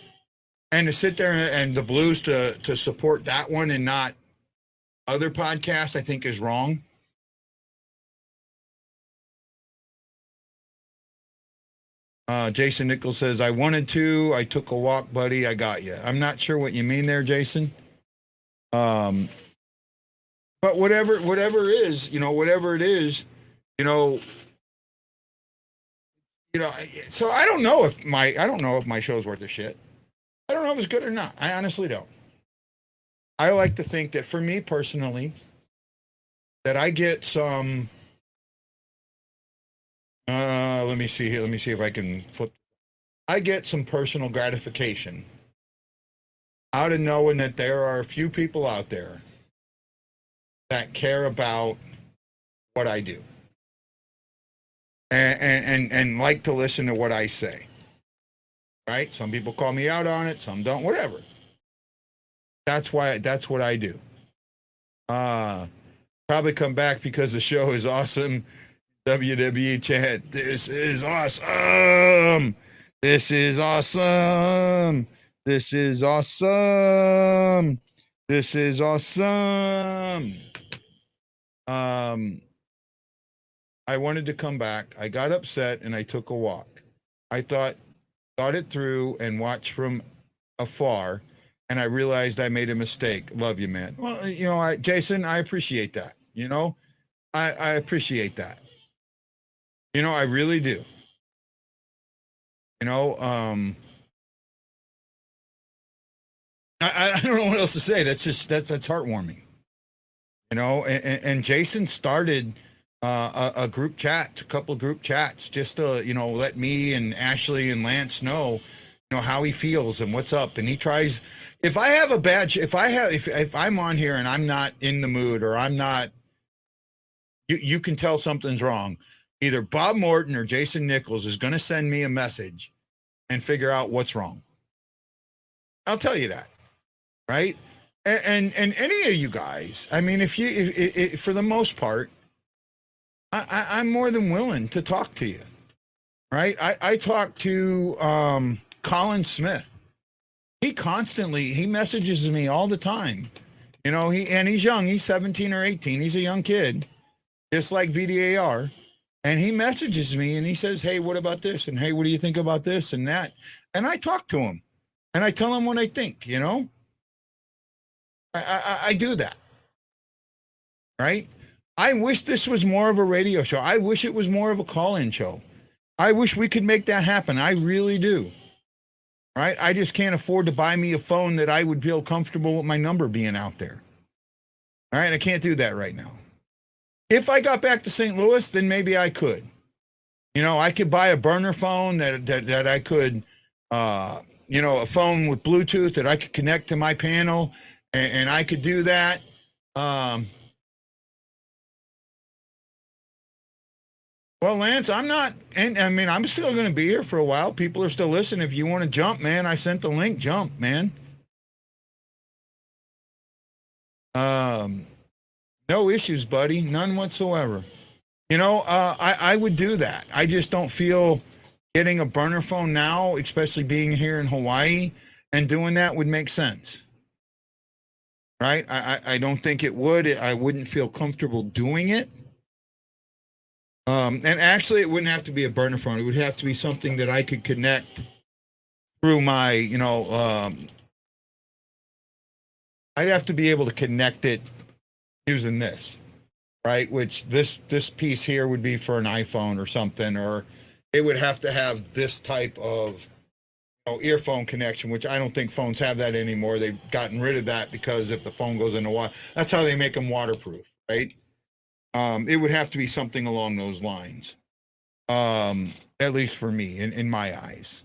And to sit there and the Blues to support that one and not other podcasts, I think is wrong. Jason Nichols says, I wanted to. I took a walk, buddy. I got you. I'm not sure what you mean there, Jason. But whatever is, you know, whatever it is, you know, so I don't know if my show's worth a shit. I don't know if it's good or not. I honestly don't. I like to think that for me personally, that I get some, let me see here. Let me see if I can flip. I get some personal gratification out of knowing that there are a few people out there that care about what I do and like to listen to what I say. Right? Some people call me out on it, some don't, whatever. That's what I do. Probably come back because the show is awesome. WWE chant, this is awesome. This is awesome. This is awesome. This is awesome. I wanted to come back. I got upset and I took a walk. I thought it through and watched from afar, and I realized I made a mistake. Love you, man. Well, you know, Jason, I appreciate that. You know, I appreciate that. You know, I really do. You know, I don't know what else to say. That's heartwarming. You know, and Jason started a group chat, a couple of group chats, just to, you know, let me and Ashley and Lance know, you know, how he feels and what's up. And he tries, if I have a bad, if I'm on here and I'm not in the mood or I'm not, you can tell something's wrong. Either Bob Morton or Jason Nichols is going to send me a message and figure out what's wrong. I'll tell you that. Right. And any of you guys, I mean, if for the most part, I'm more than willing to talk to you, right? I talk to Colin Smith. He messages me all the time. You know, he's young. He's 17 or 18. He's a young kid, just like VDAR. And he messages me and he says, hey, what about this? And hey, what do you think about this and that? And I talk to him and I tell him what I think, you know? I do that, right? I wish this was more of a radio show. I wish it was more of a call-in show. I wish we could make that happen. I really do. Right? I just can't afford to buy me a phone that I would feel comfortable with my number being out there. All right? I can't do that right now. If I got back to St. Louis, then maybe I could. You know, I could buy a burner phone that I could, you know, a phone with Bluetooth that I could connect to my panel and I could do that. Well, Lance, I'm not, and I mean, I'm still going to be here for a while. People are still listening. If you want to jump, man, I sent the link. Jump, man. No issues, buddy. None whatsoever. I would do that. I just don't feel getting a burner phone now, especially being here in Hawaii, and doing that would make sense. Right? I don't think it would. I wouldn't feel comfortable doing it. And actually, it wouldn't have to be a burner phone. It would have to be something that I could connect through my, I'd have to be able to connect it using this, right? Which this piece here would be for an iPhone or something, or it would have to have this type of earphone connection, which I don't think phones have that anymore. They've gotten rid of that because if the phone goes into water, that's how they make them waterproof, right? It would have to be something along those lines, at least for me, in my eyes.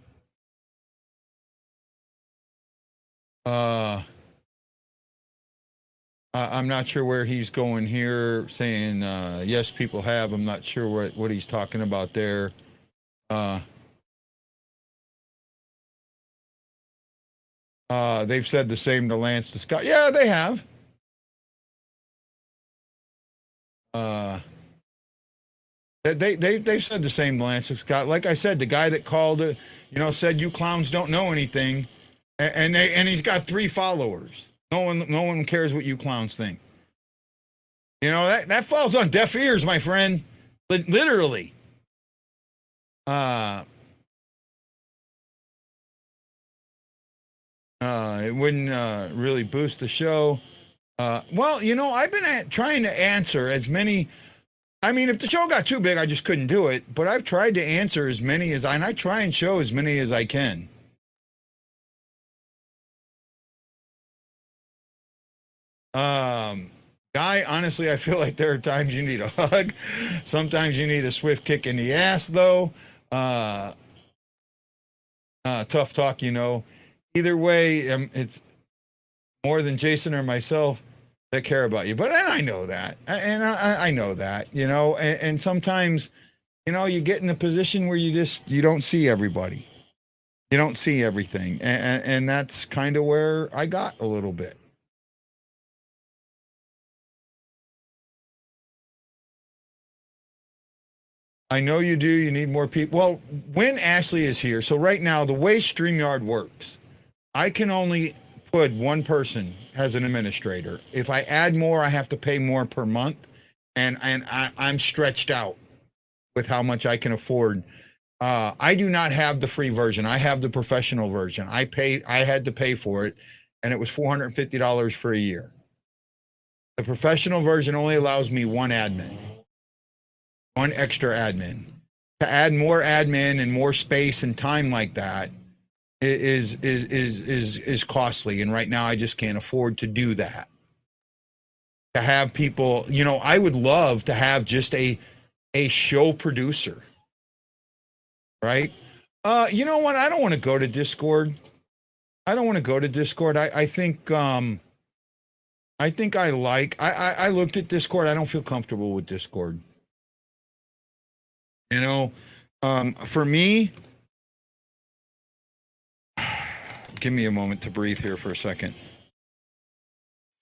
I'm not sure where he's going here, saying, yes, people have. I'm not sure what he's talking about there. They've said the same to Lance to Scott. Yeah, they have. They've said the same to Lance to Scott. Like I said, the guy that called, said you clowns don't know anything, and he's got 3 followers. No one cares what you clowns think. That falls on deaf ears, my friend. Literally. It wouldn't really boost the show. Well, I've been trying to answer as many. I mean, if the show got too big, I just couldn't do it. But I've tried to answer as many and I try and show as many as I can. Guy, honestly, I feel like there are times you need a hug. Sometimes you need a swift kick in the ass, though. Tough talk, Either way, it's more than Jason or myself that care about you. But and I know that, and I know that, and sometimes, you get in a position where you don't see everybody. You don't see everything, and that's kind of where I got a little bit. I know you do. You need more people. Well, when Ashley is here, so right now, the way StreamYard works, I can only put one person as an administrator. If I add more, I have to pay more per month, and I'm stretched out with how much I can afford. I do not have the free version. I have the professional version. I had to pay for it, and it was $450 for a year. The professional version only allows me one admin. One extra admin. To add more admin and more space and time like that is costly, and right now I just can't afford to do that. To have people, I would love to have just a show producer, right? You know what? I don't want to go to Discord. I think I looked at Discord. I don't feel comfortable with Discord. For me, give me a moment to breathe here for a second.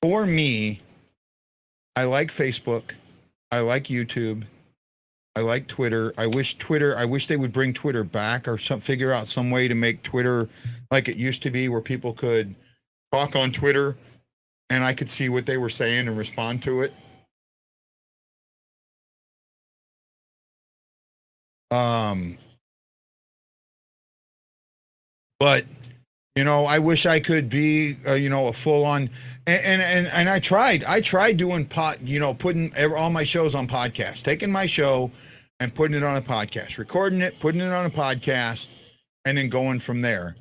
For me, I like Facebook. I like YouTube. I like Twitter. I wish they would bring Twitter back or figure out some way to make Twitter like it used to be, where people could talk on Twitter and I could see what they were saying and respond to it. But I wish I could be a full on, and I tried doing putting all my shows on podcasts, taking my show and putting it on a podcast, recording it, putting it on a podcast, and then going from there.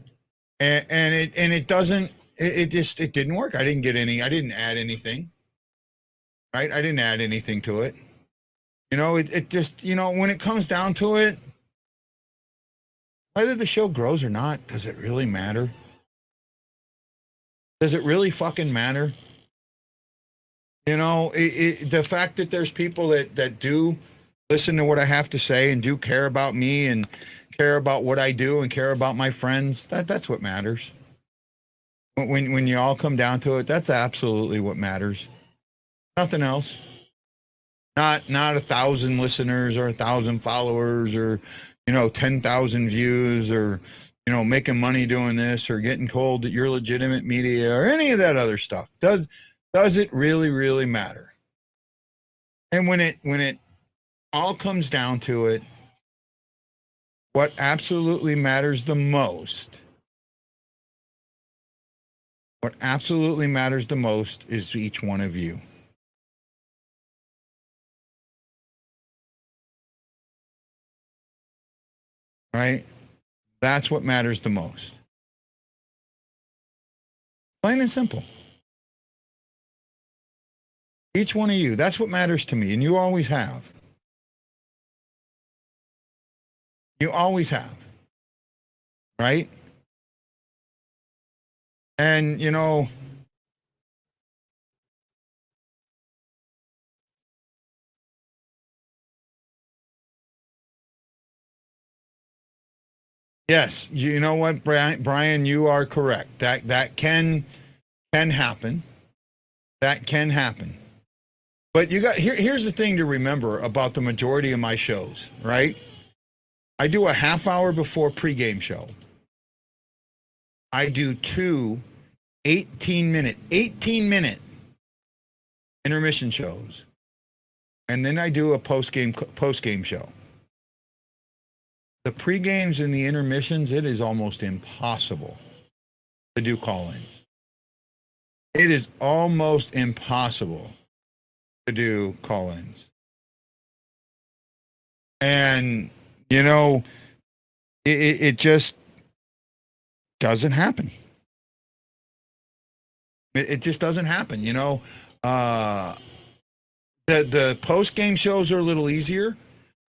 And it didn't work. I didn't add anything. Right? I didn't add anything to it. It just, when it comes down to it, whether the show grows or not, does it really matter? Does it really fucking matter? You know, the fact that there's people that do listen to what I have to say and do care about me and care about what I do and care about my friends, that's what matters. When you all come down to it, that's absolutely what matters. Nothing else. Not 1,000 listeners or 1,000 followers or 10,000 views or making money doing this or getting told that you're legitimate media or any of that other stuff. Does it really matter? And when it all comes down to it, what absolutely matters the most, is each one of you. Right? That's what matters the most. Plain and simple. Each one of you, that's what matters to me, and you always have. You always have. Right? And, yes, you know what, Brian, you are correct. That can happen. That can happen. But here's the thing to remember about the majority of my shows, right? I do a half hour before pregame show. I do 2 18-minute intermission shows. And then I do a post-game show. The pre-games and the intermissions, it is almost impossible to do call-ins. It is almost impossible to do call-ins. And, it just doesn't happen. It just doesn't happen, The post-game shows are a little easier.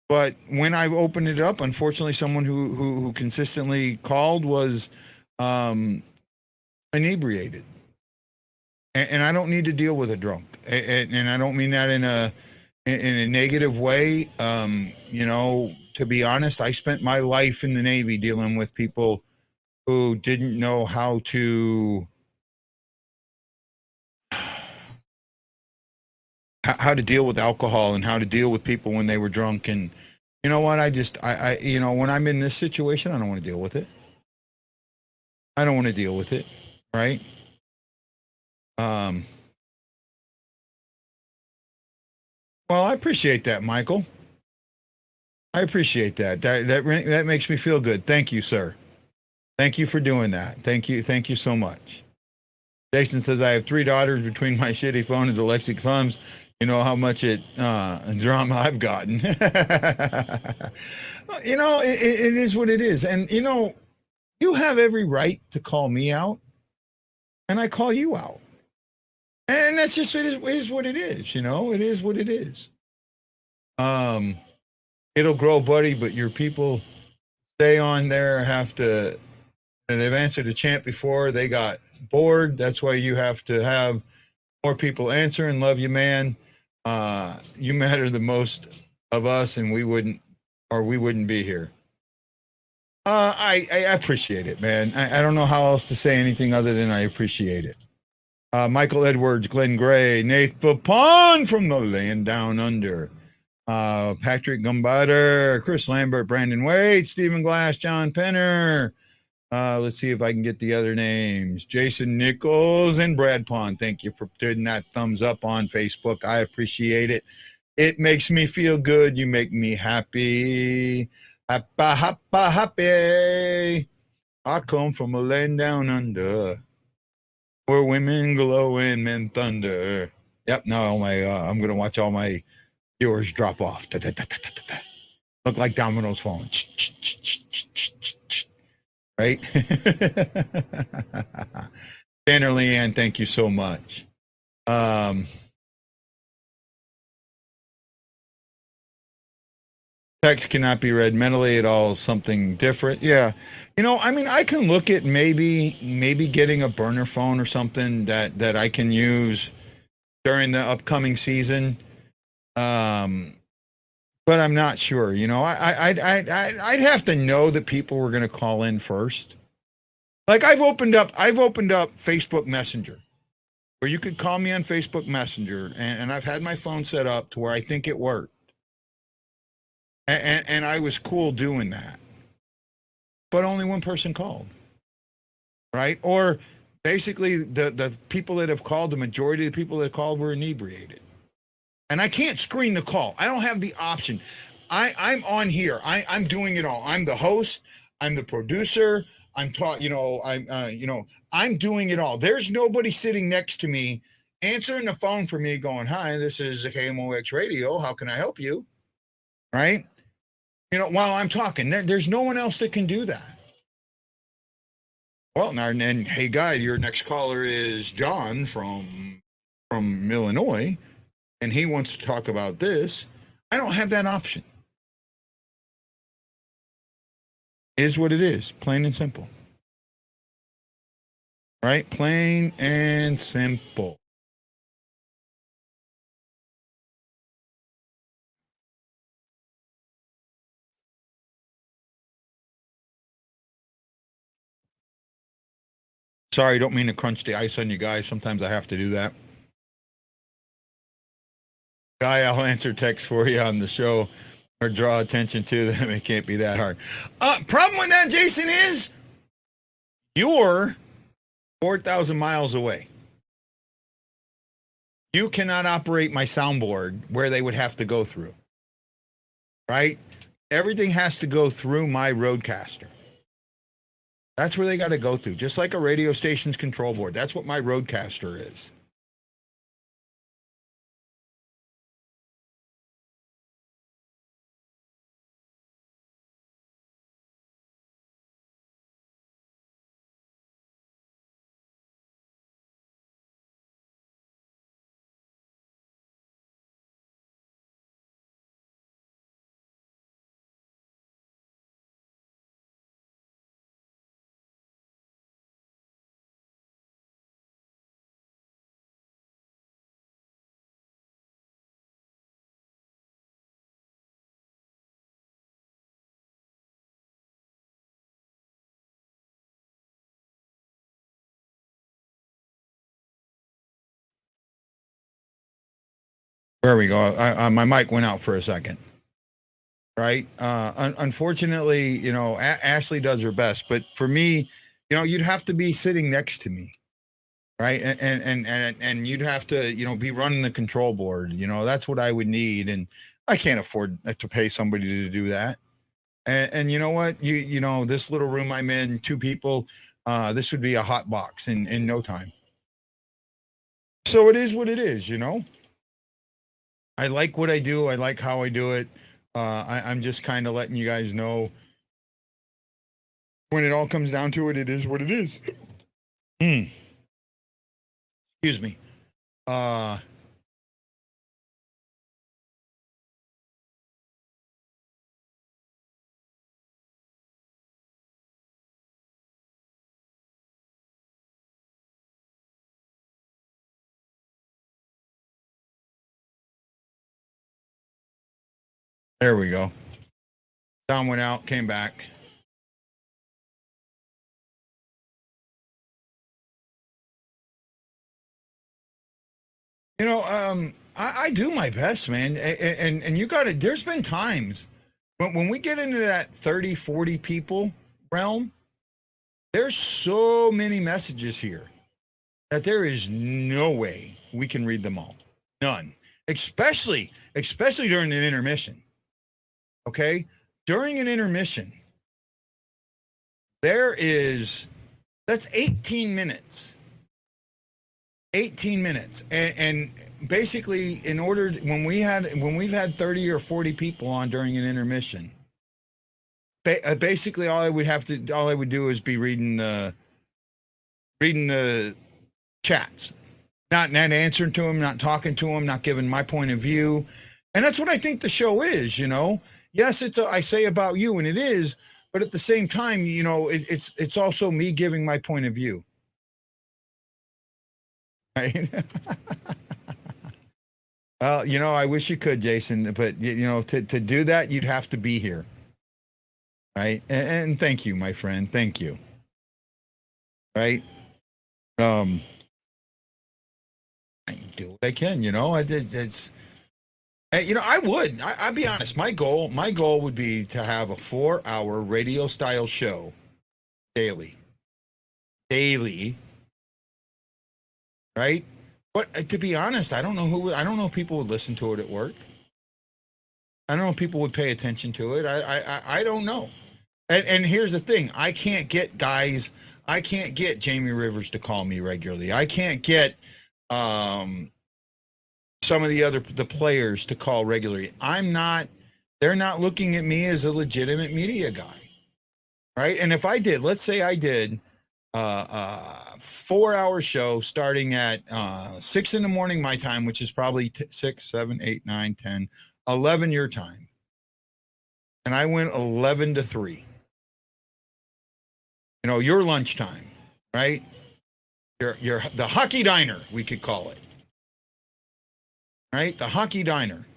But when I opened it up, unfortunately, someone who consistently called was inebriated, and I don't need to deal with a drunk, and I don't mean that in a negative way. To be honest, I spent my life in the Navy dealing with people who didn't know how to deal with alcohol and how to deal with people when they were drunk. And you know what? I when I'm in this situation, I don't want to deal with it. I don't want to deal with it. Right. Well, I appreciate that, Michael. I appreciate that. That makes me feel good. Thank you, sir. Thank you for doing that. Thank you so much. Jason says, I have 3 daughters. Between my shitty phone and the Lexi thumbs, you know how much drama I've gotten. It is what it is. And, you have every right to call me out, and I call you out. And that's just, it is what it is, It is what it is. It'll grow, buddy, but your people stay on there, and they've answered the chant before. They got bored. That's why you have to have more people answer. And love you, man. You matter the most of us, and we wouldn't be here. I appreciate it, man. I don't know how else to say anything other than I appreciate it. Michael Edwards, Glenn Gray, Nath Papon from the land down under. Patrick Gumbader, Chris Lambert, Brandon Wade, Stephen Glass, John Penner. Let's see if I can get the other names. Jason Nichols and Brad Pond. Thank you for putting that thumbs up on Facebook. I appreciate it. It makes me feel good. You make me happy. Happy. I come from a land down under where women glow and men thunder. Yep, now I'm going to watch all my viewers drop off. Look like dominoes falling. Right? Tanner Leanne, thank you so much. Text cannot be read mentally at all. Something different. Yeah. I mean, I can look at maybe getting a burner phone or something that I can use during the upcoming season. But I'm not sure. I'd have to know that people were going to call in first. Like I've opened up Facebook Messenger, where you could call me on Facebook Messenger, and I've had my phone set up to where I think it worked, and I was cool doing that. But only one person called, right? Or basically the people that have called, the majority of the people that called were inebriated. And I can't screen the call. I don't have the option. I'm on here. I'm doing it all. I'm the host. I'm the producer. I'm I'm doing it all. There's nobody sitting next to me answering the phone for me going, "Hi, this is KMOX Radio. How can I help you?" Right? While I'm talking, there's no one else that can do that. Well, now, and hey, guy, your next caller is John from Illinois, and he wants to talk about this. I don't have that option. Is what it is, plain and simple. Right? Plain and simple. Sorry, don't mean to crunch the ice on you guys. Sometimes I have to do that. Guy, I'll answer text for you on the show or draw attention to them. It can't be that hard. Problem with that, Jason, is you're 4,000 miles away. You cannot operate my soundboard where they would have to go through. Right? Everything has to go through my roadcaster. That's where they got to go through, just like a radio station's control board. That's what my roadcaster is. There we go. My mic went out for a second. Right. Unfortunately, Ashley does her best, but for me, you'd have to be sitting next to me. Right. And you'd have to, be running the control board. That's what I would need. And I can't afford to pay somebody to do that. And you know what? This little room I'm in, 2 people, this would be a hot box in no time. So it is what it is, I like what I do. I like how I do it. I'm just kind of letting you guys know when it all comes down to it, it is what it is. Excuse me. There we go. Sound went out, came back. I do my best, man. And you got to, there's been times when we get into that 30, 40 people realm, there's so many messages here that there is no way we can read them all. None. Especially during an intermission. Okay? During an intermission, that's 18 minutes. 18 minutes. And basically, when we've had 30 or 40 people on during an intermission, basically all I would do is be reading the chats, not answering to them, not talking to them, not giving my point of view. And that's what I think the show is, yes, I say about you, and it is, but at the same time, it's also me giving my point of view. Right? Well, I wish you could, Jason, but to do that, you'd have to be here. Right? And thank you, my friend. Thank you. Right? I do what I can, it's I'll be honest. My goal would be to have a 4-hour radio style show daily. Right? But to be honest, I don't know if people would listen to it at work. I don't know if people would pay attention to it. I don't know. And here's the thing. I can't get Jamie Rivers to call me regularly. I can't get some of the players to call regularly. They're not looking at me as a legitimate media guy. Right? And if I did, let's say I did a 4-hour show starting at 6 in the morning my time, which is probably 6, 7, 8, 9, 10, 11 your time. And I went 11 to 3. Your lunchtime, right? Your the hockey diner, we could call it. Right? The hockey diner.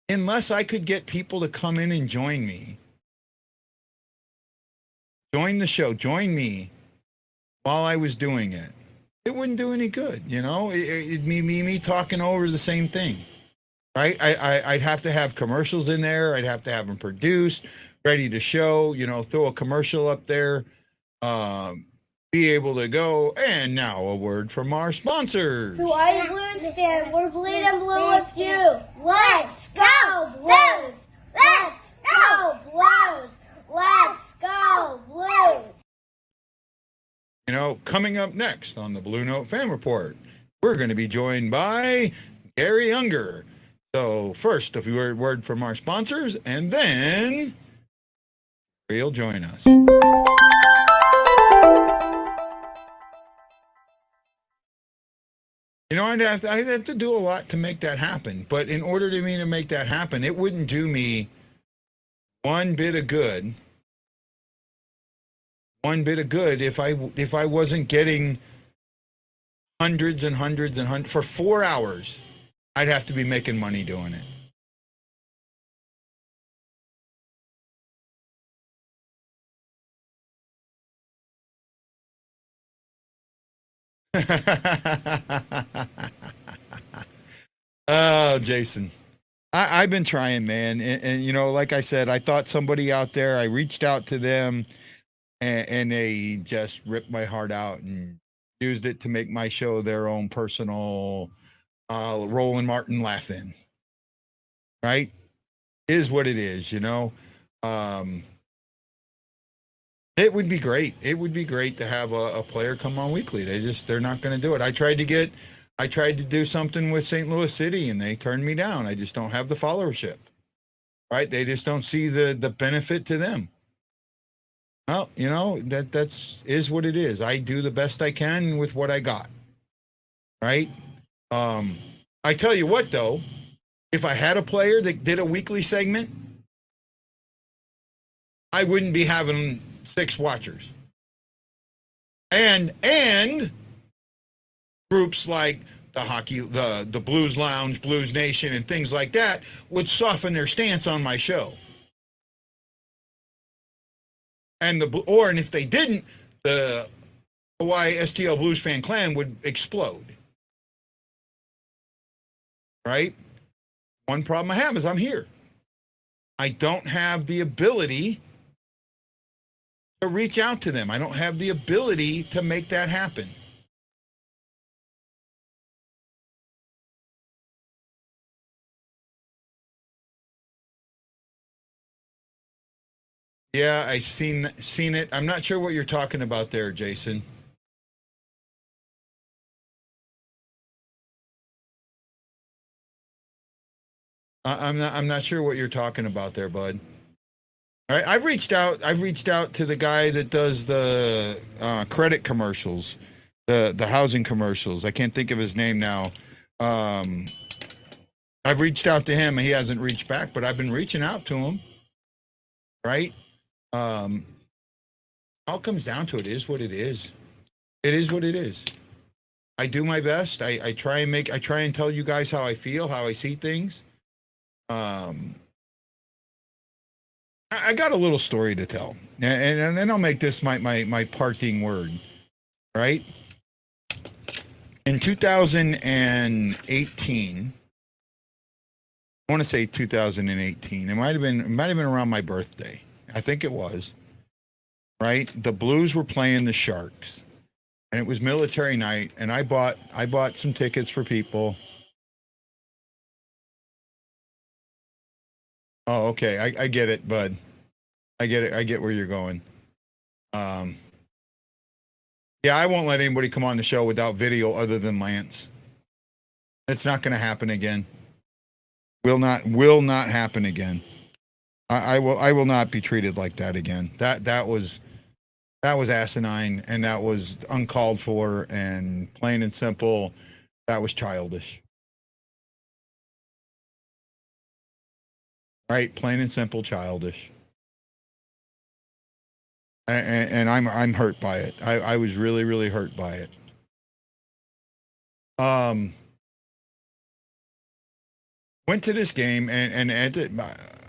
Unless I could get people to come in and join me. Join the show, join me while I was doing it. It wouldn't do any good, It'd be me talking over the same thing, right? I'd have to have commercials in there. I'd have to have them produced, ready to show, throw a commercial up there, be able to go. And now a word from our sponsors. To all you Blues fans, we're bleeding blue with you. Let's go Blues! Let's go Blues! Let's go Blues! Coming up next on the BlueNote Fan Report, we're going to be joined by Gary Unger. So first, a word from our sponsors, and then he'll join us. I'd have to do a lot to make that happen. But in order to make that happen, it wouldn't do me one bit of good if I wasn't getting hundreds and hundreds and hundreds for 4 hours. I'd have to be making money doing it. Oh, Jason. I've been trying, man. And like I said, I thought somebody out there, I reached out to them and they just ripped my heart out and used it to make my show their own personal Roland Martin laugh in. Right? Is what it is, It would be great. It would be great to have a player come on weekly. They're not going to do it. I tried to do something with St. Louis City and they turned me down. I just don't have the followership. Right? They just don't see the benefit to them. Well, that's what it is. I do the best I can with what I got. Right? I tell you what, though, if I had a player that did a weekly segment, I wouldn't be having 6 watchers. And groups like the Blues Lounge, Blues Nation, and things like that would soften their stance on my show. And if they didn't, the Hawaii STL Blues Fan Clan would explode. Right? One problem I have is I'm here. I don't have the ability to reach out to them. I don't have the ability to make that happen. Yeah, I've seen it. I'm not sure what you're talking about there, Jason. I'm not sure what you're talking about there, bud. All right, I've reached out to the guy that does the credit commercials, the housing commercials. I can't think of his name now. I've reached out to him and he hasn't reached back, but I've been reaching out to him. Right? All comes down to it is what it is. It is what it is. I do my best. I try and tell you guys how I feel, how I see things. I got a little story to tell, and then I'll make this my parting word. Right? In 2018, I want to say 2018. It might have been around my birthday. I think it was. Right? The Blues were playing the Sharks, and it was military night. And I bought some tickets for people. Oh, okay. I get it, bud. I get it. I get where you're going. Yeah, I won't let anybody come on the show without video other than Lance. It's not going to happen again. Will not happen again. I will not be treated like that again. That was asinine, and that was uncalled for, and plain and simple, that was childish. Right? Plain and simple, childish. And I'm hurt by it. I was really, really hurt by it. Went to this game and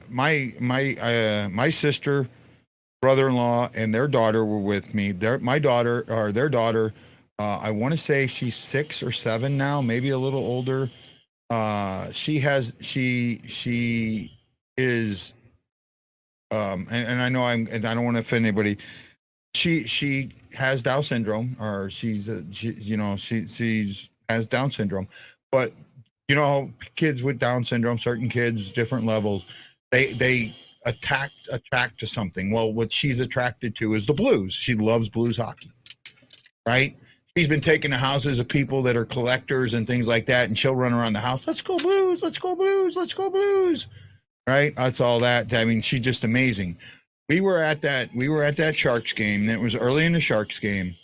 my sister, brother-in-law, and their daughter were with me. Their daughter, I want to say she's 6 or 7 now, maybe a little older. She is and I know and I don't want to offend anybody. She has Down syndrome, or she has Down syndrome, but kids with Down syndrome, certain kids, different levels, they attract to something. Well, what she's attracted to is the Blues. She loves Blues hockey, right? She's been taking to houses of people that are collectors and things like that, and she'll run around the house. Let's go Blues! Let's go Blues! Let's go Blues! Right? That's all that. I mean, she's just amazing. We were at that Sharks game. It was early in the Sharks game,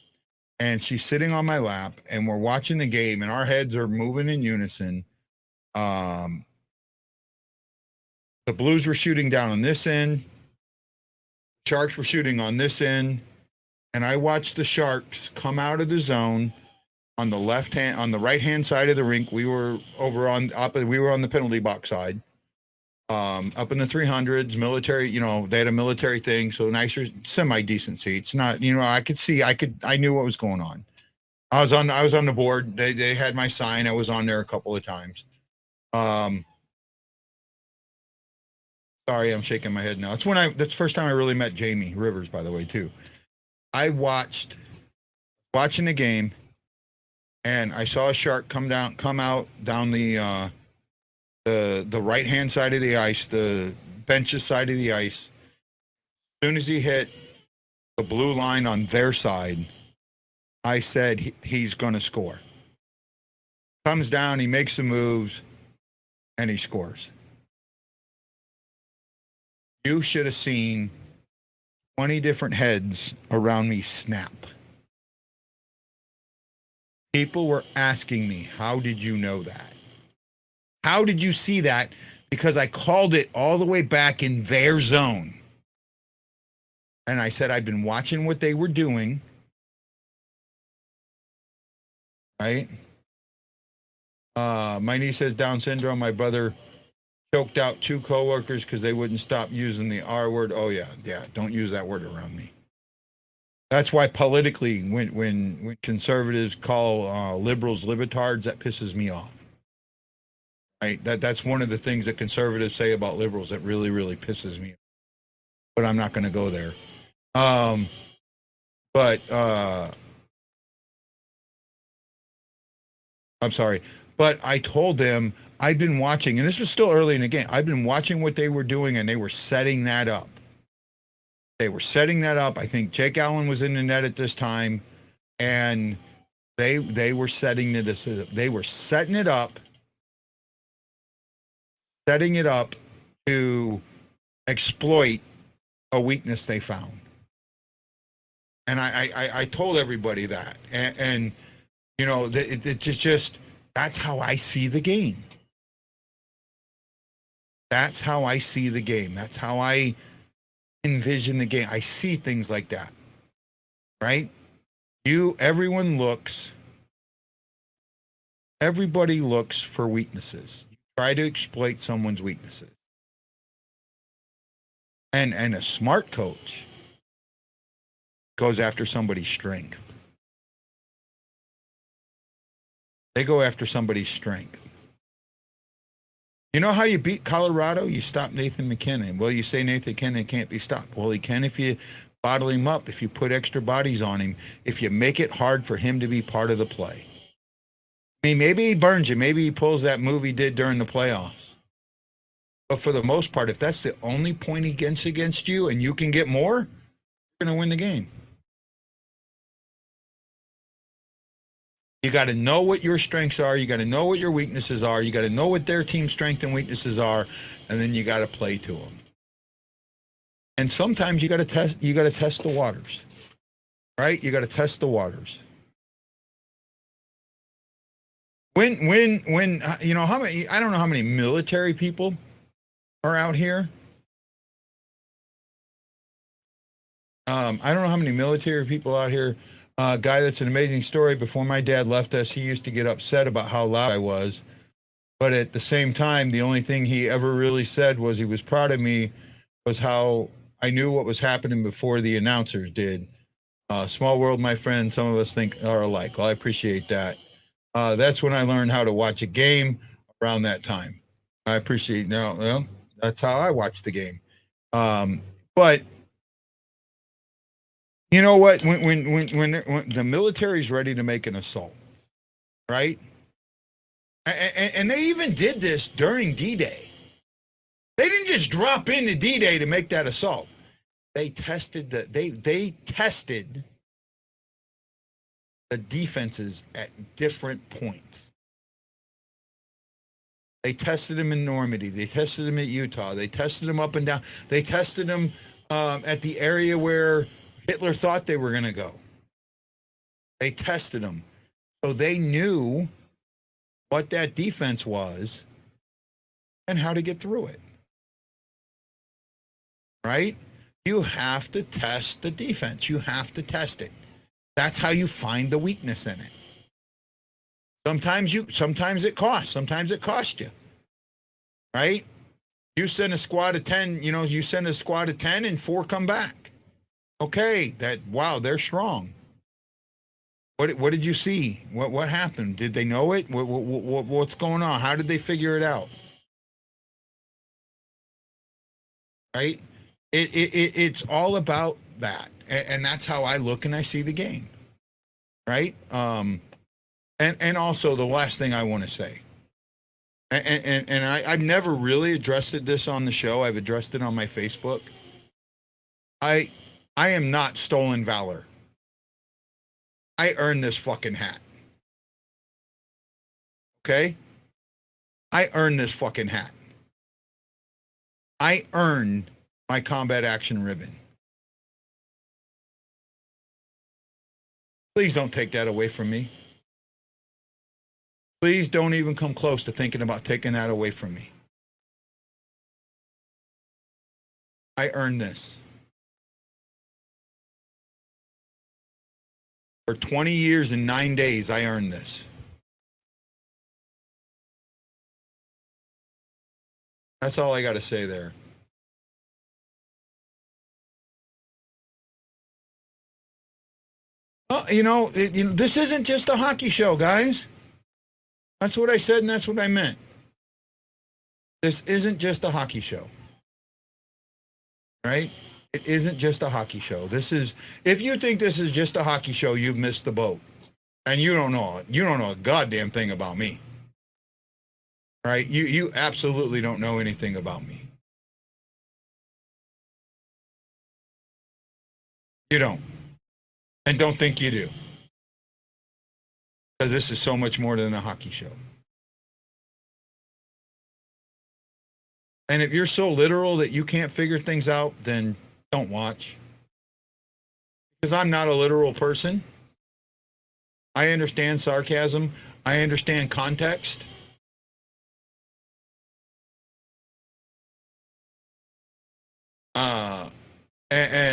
and she's sitting on my lap, and we're watching the game, and our heads are moving in unison. The Blues were shooting down on this end. Sharks were shooting on this end. And I watched the Sharks come out of the zone on the right-hand side of the rink. We were on the penalty box side. Up in the 300s, military, they had a military thing, so nicer, semi-decent seats. Not, I knew what was going on. I was on the board. They had my sign. I was on there a couple of times. Sorry, I'm shaking my head now. That's the first time I really met Jamie Rivers, by the way, too. I watching the game, and I saw a Shark come out down the right-hand side of the ice, the benches side of the ice. As soon as he hit the blue line on their side, I said, he's going to score. Comes down, he makes the moves, and he scores. You should have seen 20 different heads around me snap. People were asking me, how did you know that? How did you see that? Because I called it all the way back in their zone. And I said, I've been watching what they were doing. Right? My niece has Down syndrome. My brother choked out 2 coworkers because they wouldn't stop using the R word. Oh yeah, don't use that word around me. That's why politically, when conservatives call liberals libertards, that pisses me off. Right? That's one of the things that conservatives say about liberals that really, really pisses me off. But I'm not going to go there. I'm sorry. But I told them, I've been watching, and this was still early in the game. I've been watching what they were doing, and they were setting that up. I think Jake Allen was in the net at this time, and they were setting it up to exploit a weakness they found. And I told everybody that, and it's just that's how I see the game. That's how I see the game. That's how I envision the game. I see things like that, right? Everybody looks for weaknesses. You try to exploit someone's weaknesses. And a smart coach goes after somebody's strength. They go after somebody's strength. You know how you beat Colorado? You stop Nathan McKinnon. Well, you say Nathan McKinnon can't be stopped. Well, he can if you bottle him up, if you put extra bodies on him, if you make it hard for him to be part of the play. I mean, maybe he burns you. Maybe he pulls that move he did during the playoffs. But for the most part, if that's the only point he gets against you and you can get more, you're going to win the game. You got to know what your strengths are. You got to know what your weaknesses are. You got to know what their team's strengths and weaknesses are, and then you got to play to them. And sometimes you got to test. You got to test the waters, right? You got to test the waters. When you know how many? I don't know how many military people are out here. I don't know how many military people out here. Guy that's an amazing story. Before my dad left us, he used to get upset about how loud I was. But at the same time, the only thing he ever really said was he was proud of me, was how I knew what was happening before the announcers did. Small world, my friend. Some of us think are alike. Well, I appreciate that. That's when I learned how to watch a game around that time. I appreciate now. Well, that's how I watch the game. But you know what? When the military's ready to make an assault, right? And they even did this during D-Day. They didn't just drop into D-Day to make that assault. They tested they tested the defenses at different points. They tested them in Normandy. They tested them at Utah. They tested them up and down. They tested them at the area where Hitler thought they were going to go. They tested them. So they knew what that defense was and how to get through it. Right? You have to test the defense. You have to test it. That's how you find the weakness in it. Sometimes it costs. Sometimes it costs you. Right? You send a squad of 10, you send a squad of 10 and 4 come back. Okay, wow, they're strong. What did you see? What happened? Did they know it? What's going on? How did they figure it out? Right? It's all about that, and that's how I look and I see the game. Right? And also the last thing I want to say, and I've never really addressed this on the show. I've addressed it on my Facebook. I am not stolen valor. I earned this fucking hat. Okay? I earned this fucking hat. I earned my combat action ribbon. Please don't take that away from me. Please don't even come close to thinking about taking that away from me. I earned this. For 20 years and 9 days, I earned this. That's all I got to say there. Well, this isn't just a hockey show, guys. That's what I said, and that's what I meant. This isn't just a hockey show. Right? It isn't just a hockey show. If you think this is just a hockey show, you've missed the boat. And you don't know a goddamn thing about me. Right? You absolutely don't know anything about me. You don't. And don't think you do. Because this is so much more than a hockey show. And if you're so literal that you can't figure things out, then don't watch. Because I'm not a literal person. I understand sarcasm. I understand context.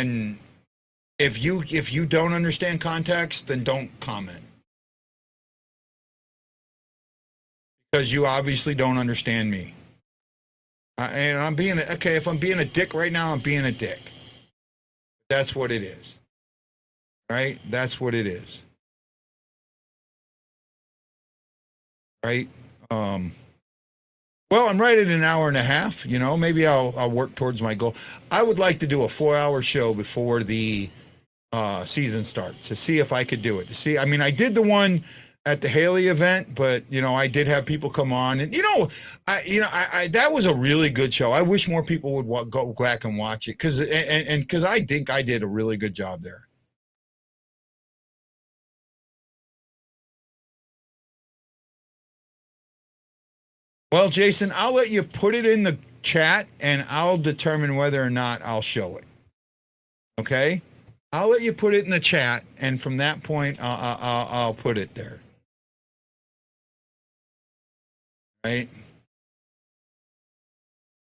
And if you don't understand context, then don't comment. Because you obviously don't understand me. And I'm being, okay, if I'm being a dick right now, I'm being a dick. That's what it is. Right? That's what it is. Right? Well, I'm right at an hour and a half. You know, maybe I'll work towards my goal. I would like to do a 4-hour show before the season starts to see if I could do it. To see, I mean, I did the one at the Haley event, but you know, I did have people come on, and I that was a really good show. I wish more people would go back and watch it because I think I did a really good job there. Well, Jason, I'll let you put it in the chat, and I'll determine whether or not I'll show it. Okay? I'll let you put it in the chat, and from that point, I'll put it there. Right?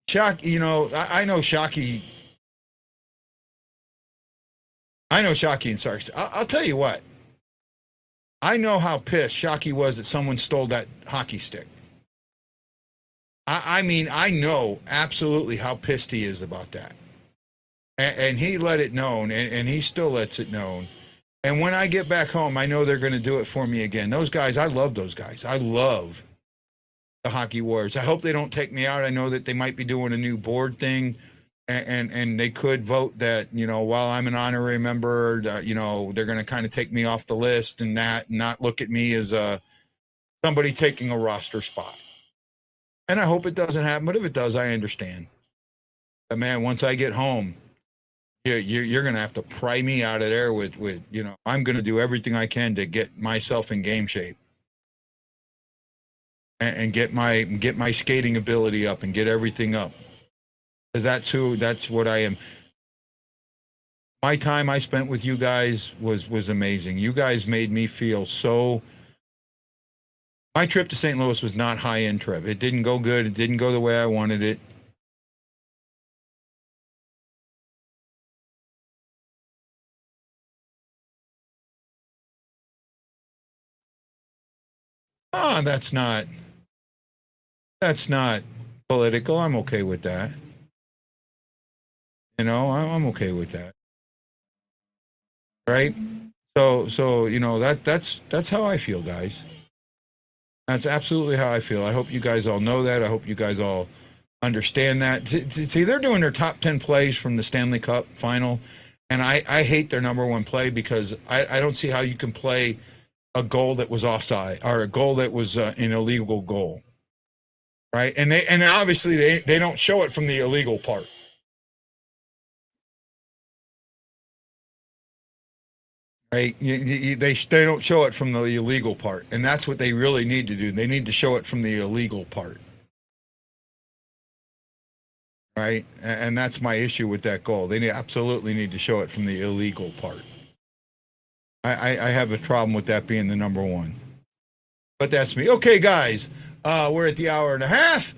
Shocky, you know, I know Shocky. I know Shocky and Sarks. I'll tell you what. I know how pissed Shocky was that someone stole that hockey stick. I mean, I know absolutely how pissed he is about that. And he let it known, and he still lets it known. And when I get back home, I know they're going to do it for me again. Those guys, I love those guys. I love the Hockey Wars. I hope they don't take me out. I know that they might be doing a new board thing, and they could vote that, you know, while I'm an honorary member, you know, they're going to kind of take me off the list and not look at me as somebody taking a roster spot. And I hope it doesn't happen, but if it does, I understand. But man, once I get home, you're going to have to pry me out of there with, you know, I'm going to do everything I can to get myself in game shape and get my skating ability up and get everything up. Because that's what I am. My time I spent with you guys was amazing. You guys made me feel so. My trip to St. Louis was not high-end trip. It didn't go good. It didn't go the way I wanted it. That's not political. I'm okay with that. You know, I'm okay with that. Right? So you know, that's how I feel, guys. That's absolutely how I feel. I hope you guys all know that. I hope you guys all understand that. See, they're doing their top 10 plays from the Stanley Cup final, and I hate their number one play because I don't see how you can play a goal that was offside or a goal that was an illegal goal, right? And obviously they don't show it from the illegal part. Right? They don't show it from the illegal part, and that's what they really need to do. They need to show it from the illegal part, right? And that's my issue with that goal. They absolutely need to show it from the illegal part. I have a problem with that being the number one, but that's me. Okay, guys, we're at the hour and a half.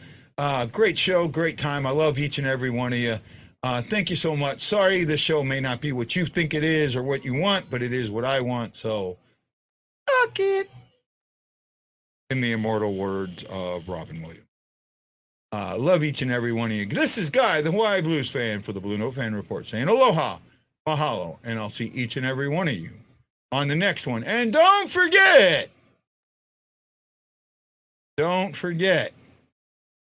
Great show, great time. I love each and every one of you. Thank you so much. Sorry, this show may not be what you think it is or what you want, but it is what I want. So, fuck it. In the immortal words of Robin Williams. Love each and every one of you. This is Guy, the Hawaii Blues fan for the BlueNote Fan Report, saying aloha, mahalo, and I'll see each and every one of you on the next one. And don't forget,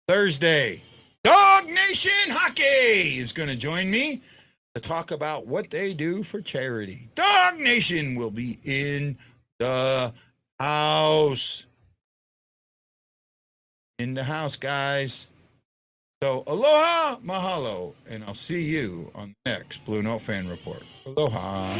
Thursday, Dog Nation Hockey is going to join me to talk about what they do for charity. Dog Nation will be in the house. In the house, guys. So, aloha, mahalo, and I'll see you on the next BlueNote Fan Report. Aloha.